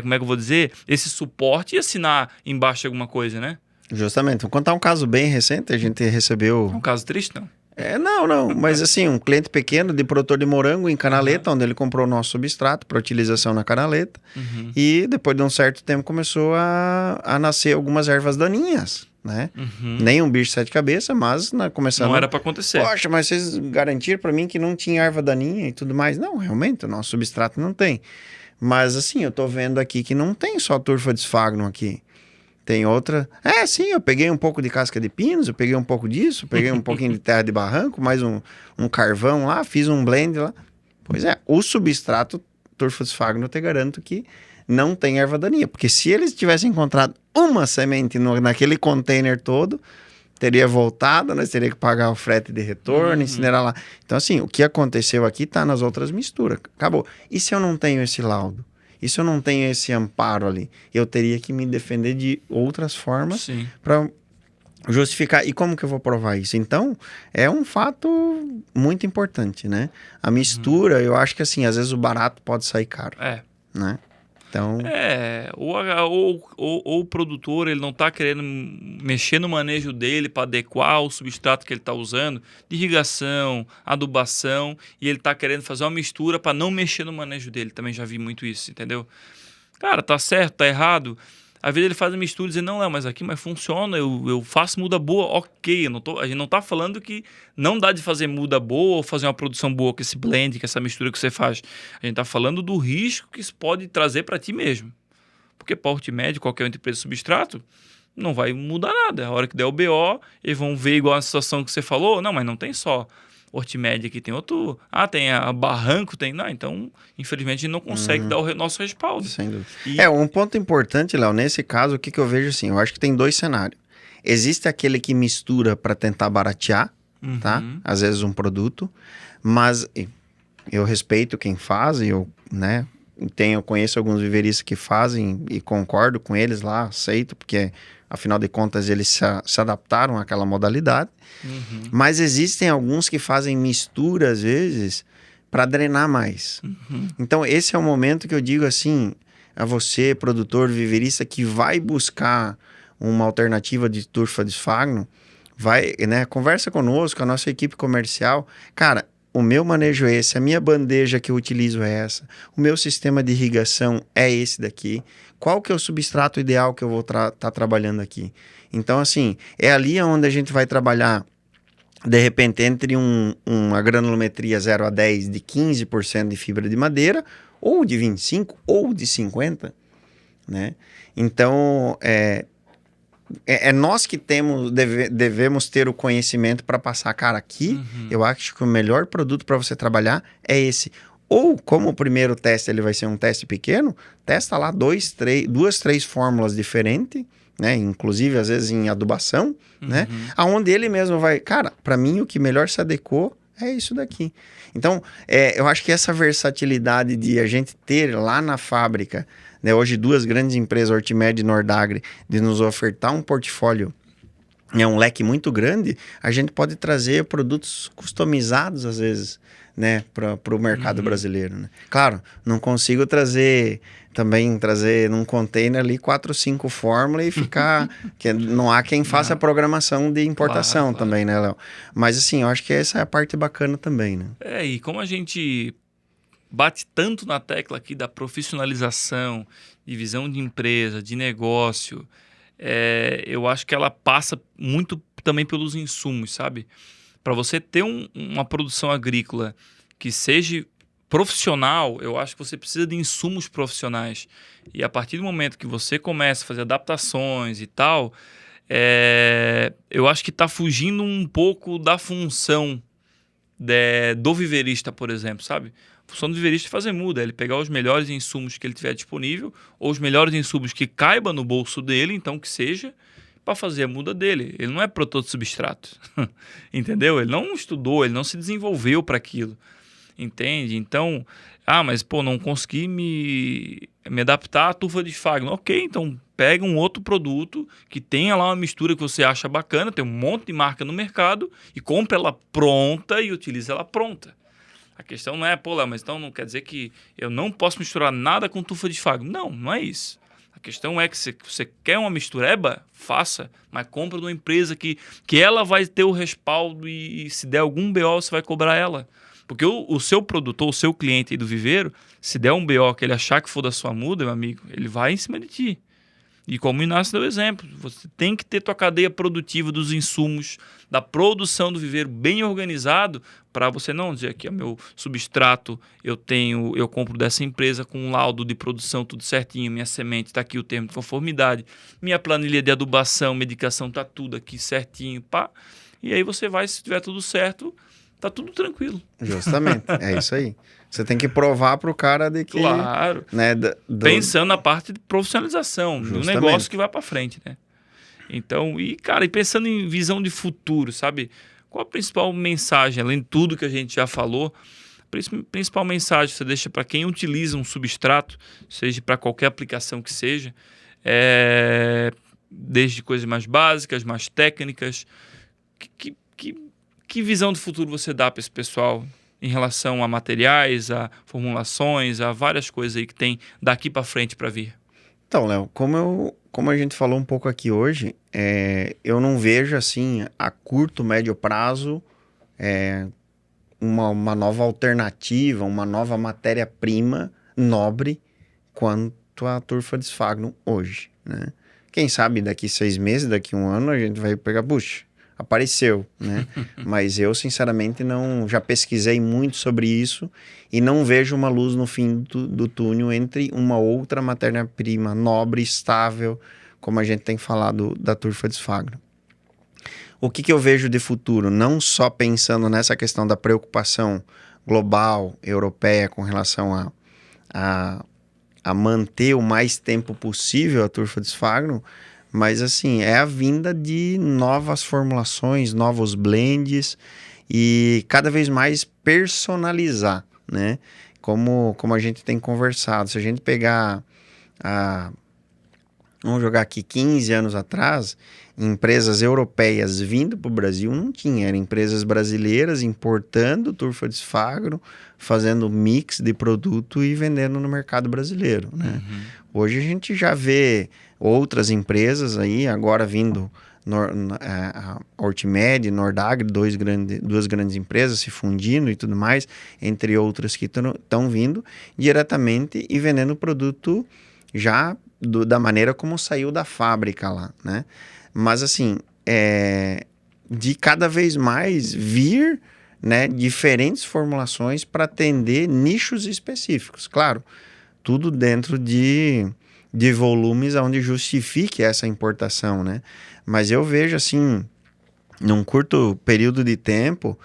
Speaker 7: como é que eu vou dizer? Esse suporte e assinar embaixo de alguma coisa, né?
Speaker 5: Justamente. Vou contar um caso bem recente. A gente recebeu.
Speaker 7: É um caso triste, não.
Speaker 5: Não. Mas assim, um cliente pequeno de produtor de morango em canaleta, onde ele comprou o nosso substrato para utilização na canaleta. E depois de um certo tempo começou a nascer algumas ervas daninhas, né? Nem um bicho de sete cabeças, mas começando...
Speaker 7: Não era para acontecer.
Speaker 5: Poxa, mas vocês garantiram para mim que não tinha erva daninha e tudo mais. Não, realmente, o nosso substrato não tem. Mas assim, eu tô vendo aqui que não tem só turfa de esfagno aqui. Tem outra... sim, eu peguei um pouco de casca de pinos, eu peguei um pouco disso, peguei um pouquinho de terra de barranco, mais um carvão lá, fiz um blend lá. Pois é, o substrato turfa de esfagno, eu te garanto que não tem erva daninha. Porque se eles tivessem encontrado uma semente naquele container todo, teria voltado, nós teria que pagar o frete de retorno, incinerar lá. Então assim, o que aconteceu aqui tá nas outras misturas. Acabou. E se eu não tenho esse laudo? E se eu não tenho esse amparo ali? Eu teria que me defender de outras formas para justificar. E como que eu vou provar isso? Então, é um fato muito importante, né? A mistura, eu acho que assim, às vezes o barato pode sair caro. Né? Então...
Speaker 7: ou o produtor ele não está querendo mexer no manejo dele para adequar o substrato que ele está usando, de irrigação, adubação, e ele está querendo fazer uma mistura para não mexer no manejo dele. Também já vi muito isso, entendeu? Cara, tá certo, tá errado. Às vezes ele faz a mistura e diz, não, Léo, mas aqui mas funciona, eu faço muda boa, ok. A gente não tá falando que não dá de fazer muda boa ou fazer uma produção boa com esse blend, com essa mistura que você faz. A gente tá falando do risco que isso pode trazer para ti mesmo. Porque para o Hortimed, qualquer outra empresa de substrato, não vai mudar nada. A hora que der o BO, eles vão ver igual a situação que você falou. Não, mas não tem só Hortimed aqui, tem outro... tem a Barranco, tem... Não, então, infelizmente, a gente não consegue dar o nosso respaldo.
Speaker 5: Sem dúvida. Um ponto importante, Léo, nesse caso, o que eu vejo assim? Eu acho que tem dois cenários. Existe aquele que mistura para tentar baratear, tá? Às vezes um produto, mas eu respeito quem faz, e eu conheço alguns viveristas que fazem e concordo com eles lá, aceito, porque afinal de contas eles se adaptaram àquela modalidade. Mas existem alguns que fazem mistura, às vezes, para drenar mais. Então, esse é o momento que eu digo assim, a você, produtor, viverista, que vai buscar uma alternativa de turfa de esfagno, conversa conosco, a nossa equipe comercial. Cara, o meu manejo é esse, a minha bandeja que eu utilizo é essa, o meu sistema de irrigação é esse daqui. Qual que é o substrato ideal que eu vou estar trabalhando aqui? Então, assim, é ali onde a gente vai trabalhar, de repente, entre uma granulometria 0 a 10 de 15% de fibra de madeira, ou de 25%, ou de 50%, né? Então, nós que devemos ter o conhecimento para passar, cara, aqui, eu acho que o melhor produto para você trabalhar é esse. Ou, como o primeiro teste ele vai ser um teste pequeno, testa lá 2, 3 fórmulas diferentes, né? Inclusive, às vezes, em adubação, né? Aonde ele mesmo vai... Cara, para mim, o que melhor se adequou é isso daqui. Então, eu acho que essa versatilidade de a gente ter lá na fábrica, né? Hoje, 2 grandes empresas, Hortimed e Nordagri, de nos ofertar um portfólio, um leque muito grande, a gente pode trazer produtos customizados, às vezes, né, para o mercado brasileiro, né? Claro, não consigo trazer num container ali 4 ou 5 fórmulas e ficar... que não há quem faça a programação de importação também, né, Léo? Mas assim, eu acho que essa é a parte bacana também, né?
Speaker 7: E como a gente bate tanto na tecla aqui da profissionalização, de visão de empresa, de negócio, eu acho que ela passa muito também pelos insumos, sabe? Para você ter uma produção agrícola que seja profissional, eu acho que você precisa de insumos profissionais. E a partir do momento que você começa a fazer adaptações e tal, eu acho que está fugindo um pouco da função do viverista, por exemplo, sabe? A função do viverista é fazer muda, é ele pegar os melhores insumos que ele tiver disponível, ou os melhores insumos que caiba no bolso dele, então que seja, para fazer a muda dele. Ele não é produtor de substrato, entendeu? Ele não estudou, ele não se desenvolveu para aquilo, entende? Então, mas pô, não consegui me adaptar à turfa de Sfagno. Ok, então pega um outro produto que tenha lá uma mistura que você acha bacana, tem um monte de marca no mercado, e compra ela pronta e utiliza ela pronta. A questão não é, pô, Léo, mas então não quer dizer que eu não posso misturar nada com turfa de Sfagno. Não, não é isso. A questão é que se você quer uma mistureba, faça, mas compra de uma empresa que ela vai ter o respaldo e se der algum BO, você vai cobrar ela. Porque o seu produtor, o seu cliente aí do viveiro, se der um BO que ele achar que for da sua muda, meu amigo, ele vai em cima de ti. E como o Inácio deu exemplo, você tem que ter tua cadeia produtiva dos insumos, da produção do viveiro bem organizado, para você não dizer aqui, meu substrato, eu compro dessa empresa com um laudo de produção tudo certinho, minha semente está aqui o termo de conformidade, minha planilha de adubação, medicação está tudo aqui certinho, pá. E aí você vai, se tiver tudo certo, tá tudo tranquilo.
Speaker 5: Justamente, é isso aí. Você tem que provar para o cara de que...
Speaker 7: Claro.
Speaker 5: Né,
Speaker 7: pensando na parte de profissionalização, do
Speaker 5: Justamente.
Speaker 7: negócio que vai para frente, né? Então, cara, e pensando em visão de futuro, sabe? Qual a principal mensagem, além de tudo que a gente já falou, a principal mensagem que você deixa para quem utiliza um substrato, seja para qualquer aplicação que seja, desde coisas mais básicas, mais técnicas, que visão de futuro você dá para esse pessoal em relação a materiais, a formulações, a várias coisas aí que tem daqui para frente para vir?
Speaker 5: Então, Léo, como a gente falou um pouco aqui hoje, eu não vejo assim a curto, médio prazo uma nova alternativa, uma nova matéria-prima nobre quanto a turfa de Sfagno hoje, né? Quem sabe daqui 6 meses, daqui 1 ano, a gente vai pegar, puxa, apareceu, né? Mas eu, sinceramente, já pesquisei muito sobre isso e não vejo uma luz no fim do túnel entre uma outra matéria-prima nobre, estável, como a gente tem falado da turfa de Sfagno. O que eu vejo de futuro? Não só pensando nessa questão da preocupação global, europeia, com relação a manter o mais tempo possível a turfa de Sfagno, mas assim, é a vinda de novas formulações, novos blends e cada vez mais personalizar, né? Como a gente tem conversado. Se a gente pegar, vamos jogar aqui 15 anos atrás, empresas europeias vindo para o Brasil não tinha. Eram empresas brasileiras importando turfa de Sfagno, fazendo mix de produto e vendendo no mercado brasileiro, né?
Speaker 7: Uhum.
Speaker 5: Hoje a gente já vê outras empresas aí, agora vindo a Ortimed, Nordagri, duas grandes empresas se fundindo e tudo mais, entre outras que estão vindo diretamente e vendendo o produto já da maneira como saiu da fábrica lá, né? Mas assim, de cada vez mais vir, né, diferentes formulações para atender nichos específicos, claro, tudo dentro de volumes onde justifique essa importação, né? Mas eu vejo assim, num curto período de tempo,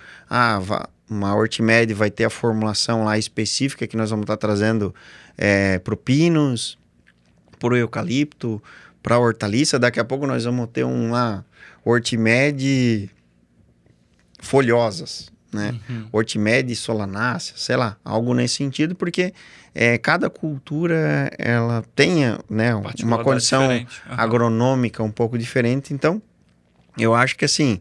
Speaker 5: uma Ortimed vai ter a formulação lá específica que nós vamos estar trazendo para o Pinus, para o eucalipto, para a hortaliça. Daqui a pouco nós vamos ter uma Ortimed folhosas, né?
Speaker 7: Uhum.
Speaker 5: Ortimed solanácea, sei lá, algo nesse sentido, porque cada cultura ela tem, né, uma condição agronômica um pouco diferente. Então, eu acho que assim,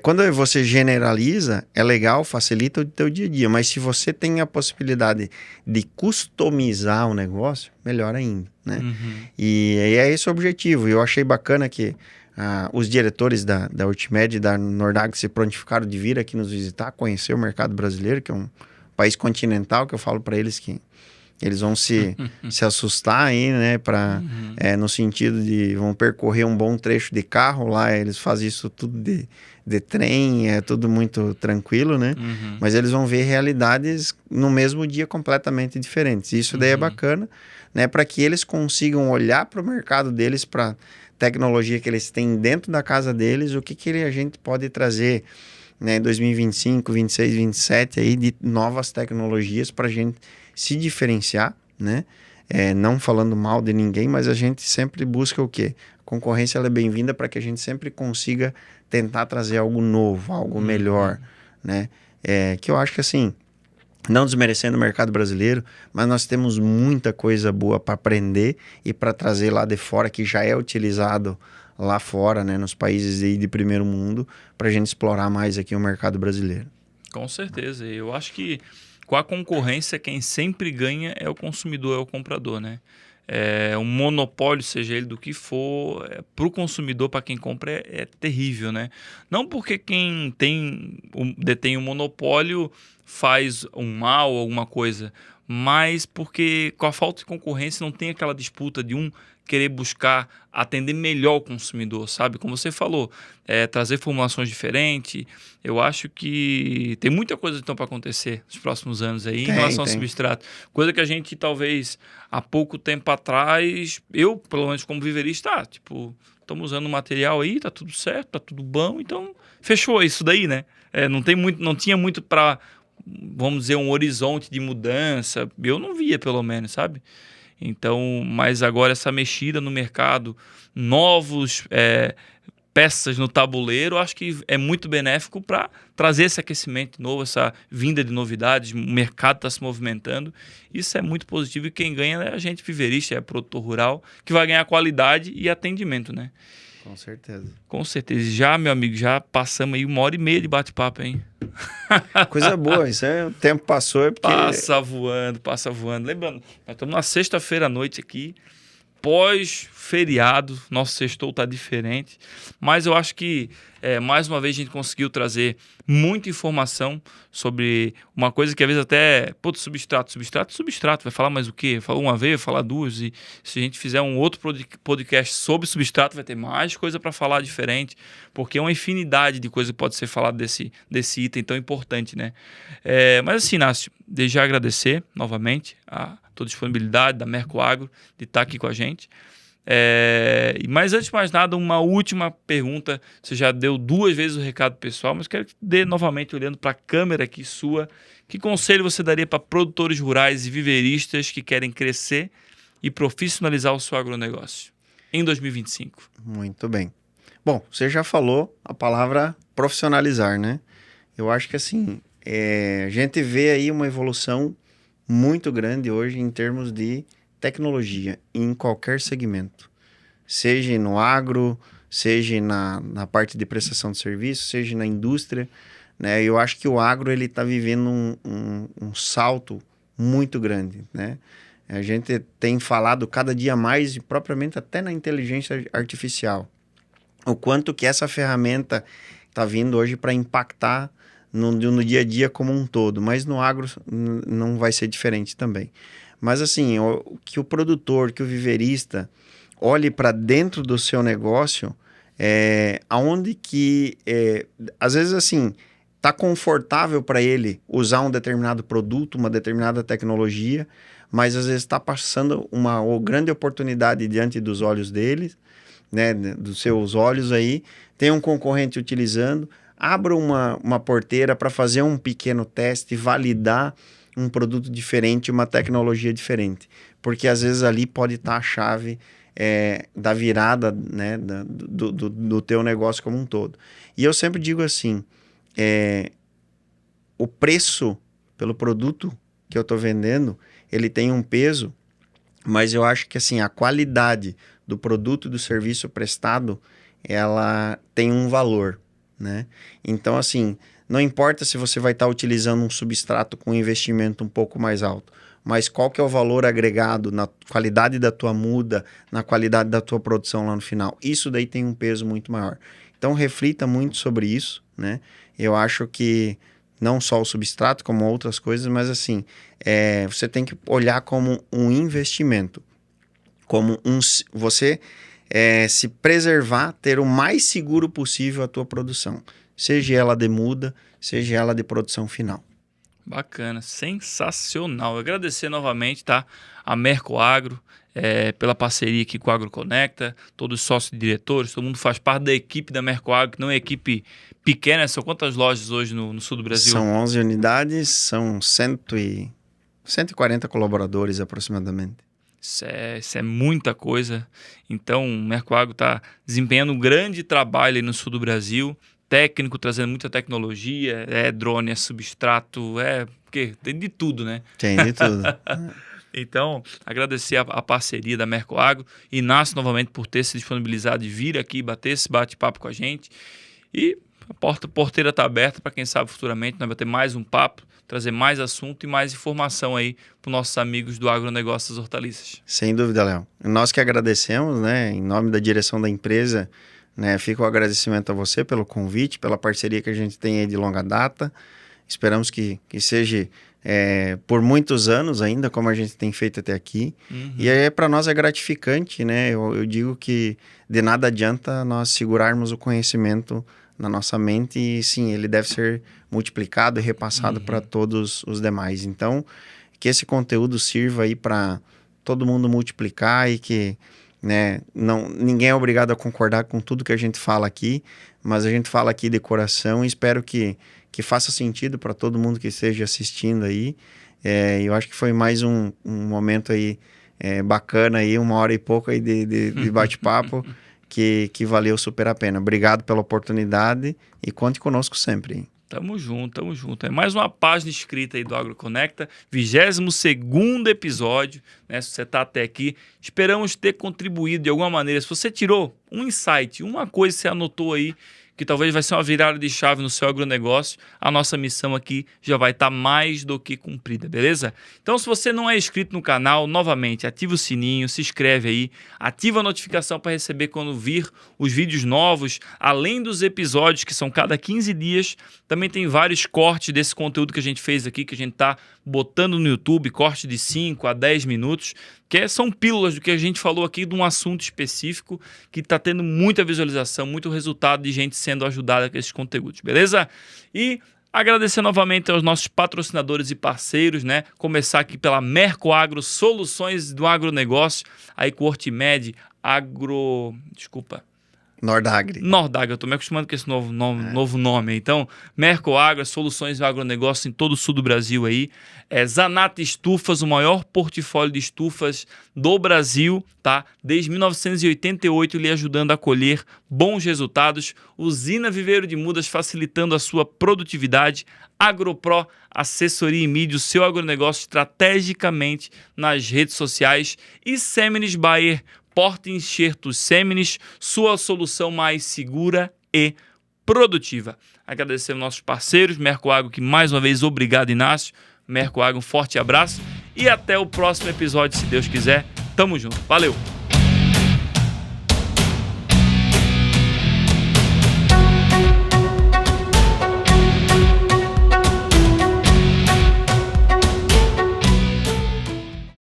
Speaker 5: quando você generaliza, é legal, facilita o teu dia a dia, mas se você tem a possibilidade de customizar o negócio, melhor ainda, né?
Speaker 7: Uhum.
Speaker 5: E é esse o objetivo. Eu achei bacana que os diretores da Ortimed e da Nordagri se prontificaram de vir aqui nos visitar, conhecer o mercado brasileiro, que é um país continental, que eu falo para eles que eles vão se assustar aí, né? No sentido de vão percorrer um bom trecho de carro lá, eles fazem isso tudo de trem, é tudo muito tranquilo, né?
Speaker 7: Uhum.
Speaker 5: Mas eles vão ver realidades no mesmo dia completamente diferentes. Isso daí é bacana, né? Para que eles consigam olhar para o mercado deles para tecnologia que eles têm dentro da casa deles, o que a gente pode trazer, né, em 2025, 26, 27 aí, de novas tecnologias para a gente se diferenciar, né? Não falando mal de ninguém, mas a gente sempre busca o quê? A concorrência ela é bem-vinda para que a gente sempre consiga tentar trazer algo novo, algo melhor, né? Que eu acho que assim, não desmerecendo o mercado brasileiro, mas nós temos muita coisa boa para aprender e para trazer lá de fora, que já é utilizado lá fora, né, nos países aí de primeiro mundo, para a gente explorar mais aqui o mercado brasileiro.
Speaker 7: Com certeza. Eu acho que com a concorrência, quem sempre ganha é o consumidor, é o comprador, né? Um monopólio, seja ele do que for, para o consumidor, para quem compra, é terrível, né? Não porque quem detém o monopólio faz um mal, alguma coisa, mas porque com a falta de concorrência não tem aquela disputa de um querer buscar atender melhor o consumidor, sabe? Como você falou, trazer formulações diferentes. Eu acho que tem muita coisa então para acontecer nos próximos anos aí em relação ao substrato. Coisa que a gente talvez há pouco tempo atrás, eu pelo menos como viverista, tipo, estamos usando o material aí, tá tudo certo, tá tudo bom, então fechou isso daí, né? Não tinha muito para, vamos dizer, um horizonte de mudança. Eu não via, pelo menos, sabe? Então, mas agora essa mexida no mercado, novos peças no tabuleiro, acho que é muito benéfico para trazer esse aquecimento novo, essa vinda de novidades, o mercado está se movimentando. Isso é muito positivo e quem ganha é a gente viverista, é produtor rural, que vai ganhar qualidade e atendimento, né?
Speaker 5: Com certeza.
Speaker 7: Com certeza. Já, meu amigo, já passamos aí 1h30 de bate-papo, hein?
Speaker 5: Coisa boa, isso o tempo passou porque...
Speaker 7: Passa voando. Lembrando, nós estamos na sexta-feira à noite aqui, pós-feriado, nosso sextou está diferente, mas eu acho que mais uma vez a gente conseguiu trazer muita informação sobre uma coisa que às vezes até, substrato, vai falar mais o quê? Fala uma vez, vai falar duas, e se a gente fizer um outro podcast sobre substrato, vai ter mais coisa para falar diferente, porque é uma infinidade de coisa que pode ser falada desse item tão importante, né? Mas assim, Inácio, desde já agradecer novamente a tua disponibilidade da Mercoagro de estar aqui com a gente. Mas antes de mais nada, uma última pergunta. Você já deu 2 vezes o recado pessoal, mas quero que dê novamente, olhando para a câmera aqui sua, que conselho você daria para produtores rurais e viveristas que querem crescer e profissionalizar o seu agronegócio em 2025?
Speaker 5: Muito bem. Bom, você já falou a palavra profissionalizar, né? Eu acho que assim, a gente vê aí uma evolução muito grande hoje em termos de tecnologia em qualquer segmento, seja no agro, seja na parte de prestação de serviço, seja na indústria, né? Eu acho que o agro ele está vivendo um salto muito grande, né? A gente tem falado cada dia mais, propriamente até na inteligência artificial, o quanto que essa ferramenta está vindo hoje para impactar no dia a dia como um todo, mas no agro não vai ser diferente também. Mas assim, que o produtor, que o viverista olhe para dentro do seu negócio, aonde que, às vezes assim, está confortável para ele usar um determinado produto, uma determinada tecnologia, mas às vezes está passando uma grande oportunidade diante dos olhos dele, né, dos seus olhos aí, tem um concorrente utilizando, abra uma porteira para fazer um pequeno teste, validar um produto diferente, uma tecnologia diferente. Porque às vezes ali pode estar a chave da virada, né, do teu negócio como um todo. E eu sempre digo assim, o preço pelo produto que eu estou vendendo, ele tem um peso, mas eu acho que assim, a qualidade do produto e do serviço prestado, ela tem um valor, né? Então, assim, não importa se você vai estar utilizando um substrato com investimento um pouco mais alto, mas qual que é o valor agregado na qualidade da tua muda, na qualidade da tua produção lá no final. Isso daí tem um peso muito maior. Então, reflita muito sobre isso, né? Eu acho que não só o substrato, como outras coisas, mas assim, você tem que olhar como um investimento, como você se preservar, ter o mais seguro possível a tua produção, seja ela de muda, seja ela de produção final.
Speaker 7: Bacana, sensacional. Eu agradecer novamente, tá? A Mercoagro, pela parceria aqui com a AgroConecta, todos os sócios e diretores, todo mundo faz parte da equipe da Mercoagro, que não é equipe pequena. São quantas lojas hoje no sul do Brasil?
Speaker 5: São 11 unidades, são 140 colaboradores aproximadamente.
Speaker 7: Isso é muita coisa. Então, o Mercoagro está desempenhando um grande trabalho aí no sul do Brasil, técnico, trazendo muita tecnologia, drone, substrato, porque tem de tudo, né?
Speaker 5: Tem de tudo.
Speaker 7: Então, agradecer a parceria da Mercoagro, Inácio novamente por ter se disponibilizado de vir aqui, bater esse bate-papo com a gente. E a porteira está aberta para quem sabe futuramente nós vamos ter mais um papo, trazer mais assunto e mais informação aí para os nossos amigos do agronegócio das hortaliças.
Speaker 5: Sem dúvida, Léo. Nós que agradecemos, né, em nome da direção da empresa, né, fica o agradecimento a você pelo convite, pela parceria que a gente tem aí de longa data. Esperamos que seja por muitos anos ainda, como a gente tem feito até aqui. E aí, para nós é gratificante, né? Eu digo que de nada adianta nós segurarmos o conhecimento na nossa mente e sim, ele deve ser multiplicado e repassado para todos os demais. Então, que esse conteúdo sirva aí para todo mundo multiplicar e que, né, ninguém é obrigado a concordar com tudo que a gente fala aqui, mas a gente fala aqui de coração e espero que faça sentido para todo mundo que esteja assistindo aí. Eu acho que foi mais um momento aí bacana aí, 1 hora e pouco aí de bate-papo que valeu super a pena. Obrigado pela oportunidade e conte conosco sempre.
Speaker 7: Tamo junto, tamo junto. É mais uma página escrita aí do AgroConecta, 22º episódio, né? Se você tá até aqui, esperamos ter contribuído de alguma maneira. Se você tirou um insight, uma coisa que você anotou aí, que talvez vai ser uma virada de chave no seu agronegócio, a nossa missão aqui já vai estar mais do que cumprida, beleza? Então, se você não é inscrito no canal, novamente, ativa o sininho, se inscreve aí, ativa a notificação para receber quando vir os vídeos novos, além dos episódios que são cada 15 dias, também tem vários cortes desse conteúdo que a gente fez aqui, que a gente está botando no YouTube, corte de 5 a 10 minutos, que são pílulas do que a gente falou aqui de um assunto específico que está tendo muita visualização, muito resultado de gente sendo ajudada com esses conteúdos, beleza? E agradecer novamente aos nossos patrocinadores e parceiros, né? Começar aqui pela Mercoagro, soluções do agronegócio, aí com o Hortimed,
Speaker 5: Nordagri.
Speaker 7: Eu estou me acostumando com esse novo nome. Então, Mercoagro, soluções do agronegócio em todo o sul do Brasil aí. Zanata Estufas, o maior portfólio de estufas do Brasil, tá? Desde 1988, lhe ajudando a colher bons resultados. Usina Viveiro de Mudas, facilitando a sua produtividade. AgroPro, assessoria e mídia, o seu agronegócio estrategicamente nas redes sociais. E Seminis Bayer, porta-enxertos Seminis, sua solução mais segura e produtiva. Agradecer aos nossos parceiros, Mercoagro, que mais uma vez, obrigado, Inácio. Mercoagro, um forte abraço e até o próximo episódio, se Deus quiser. Tamo junto. Valeu!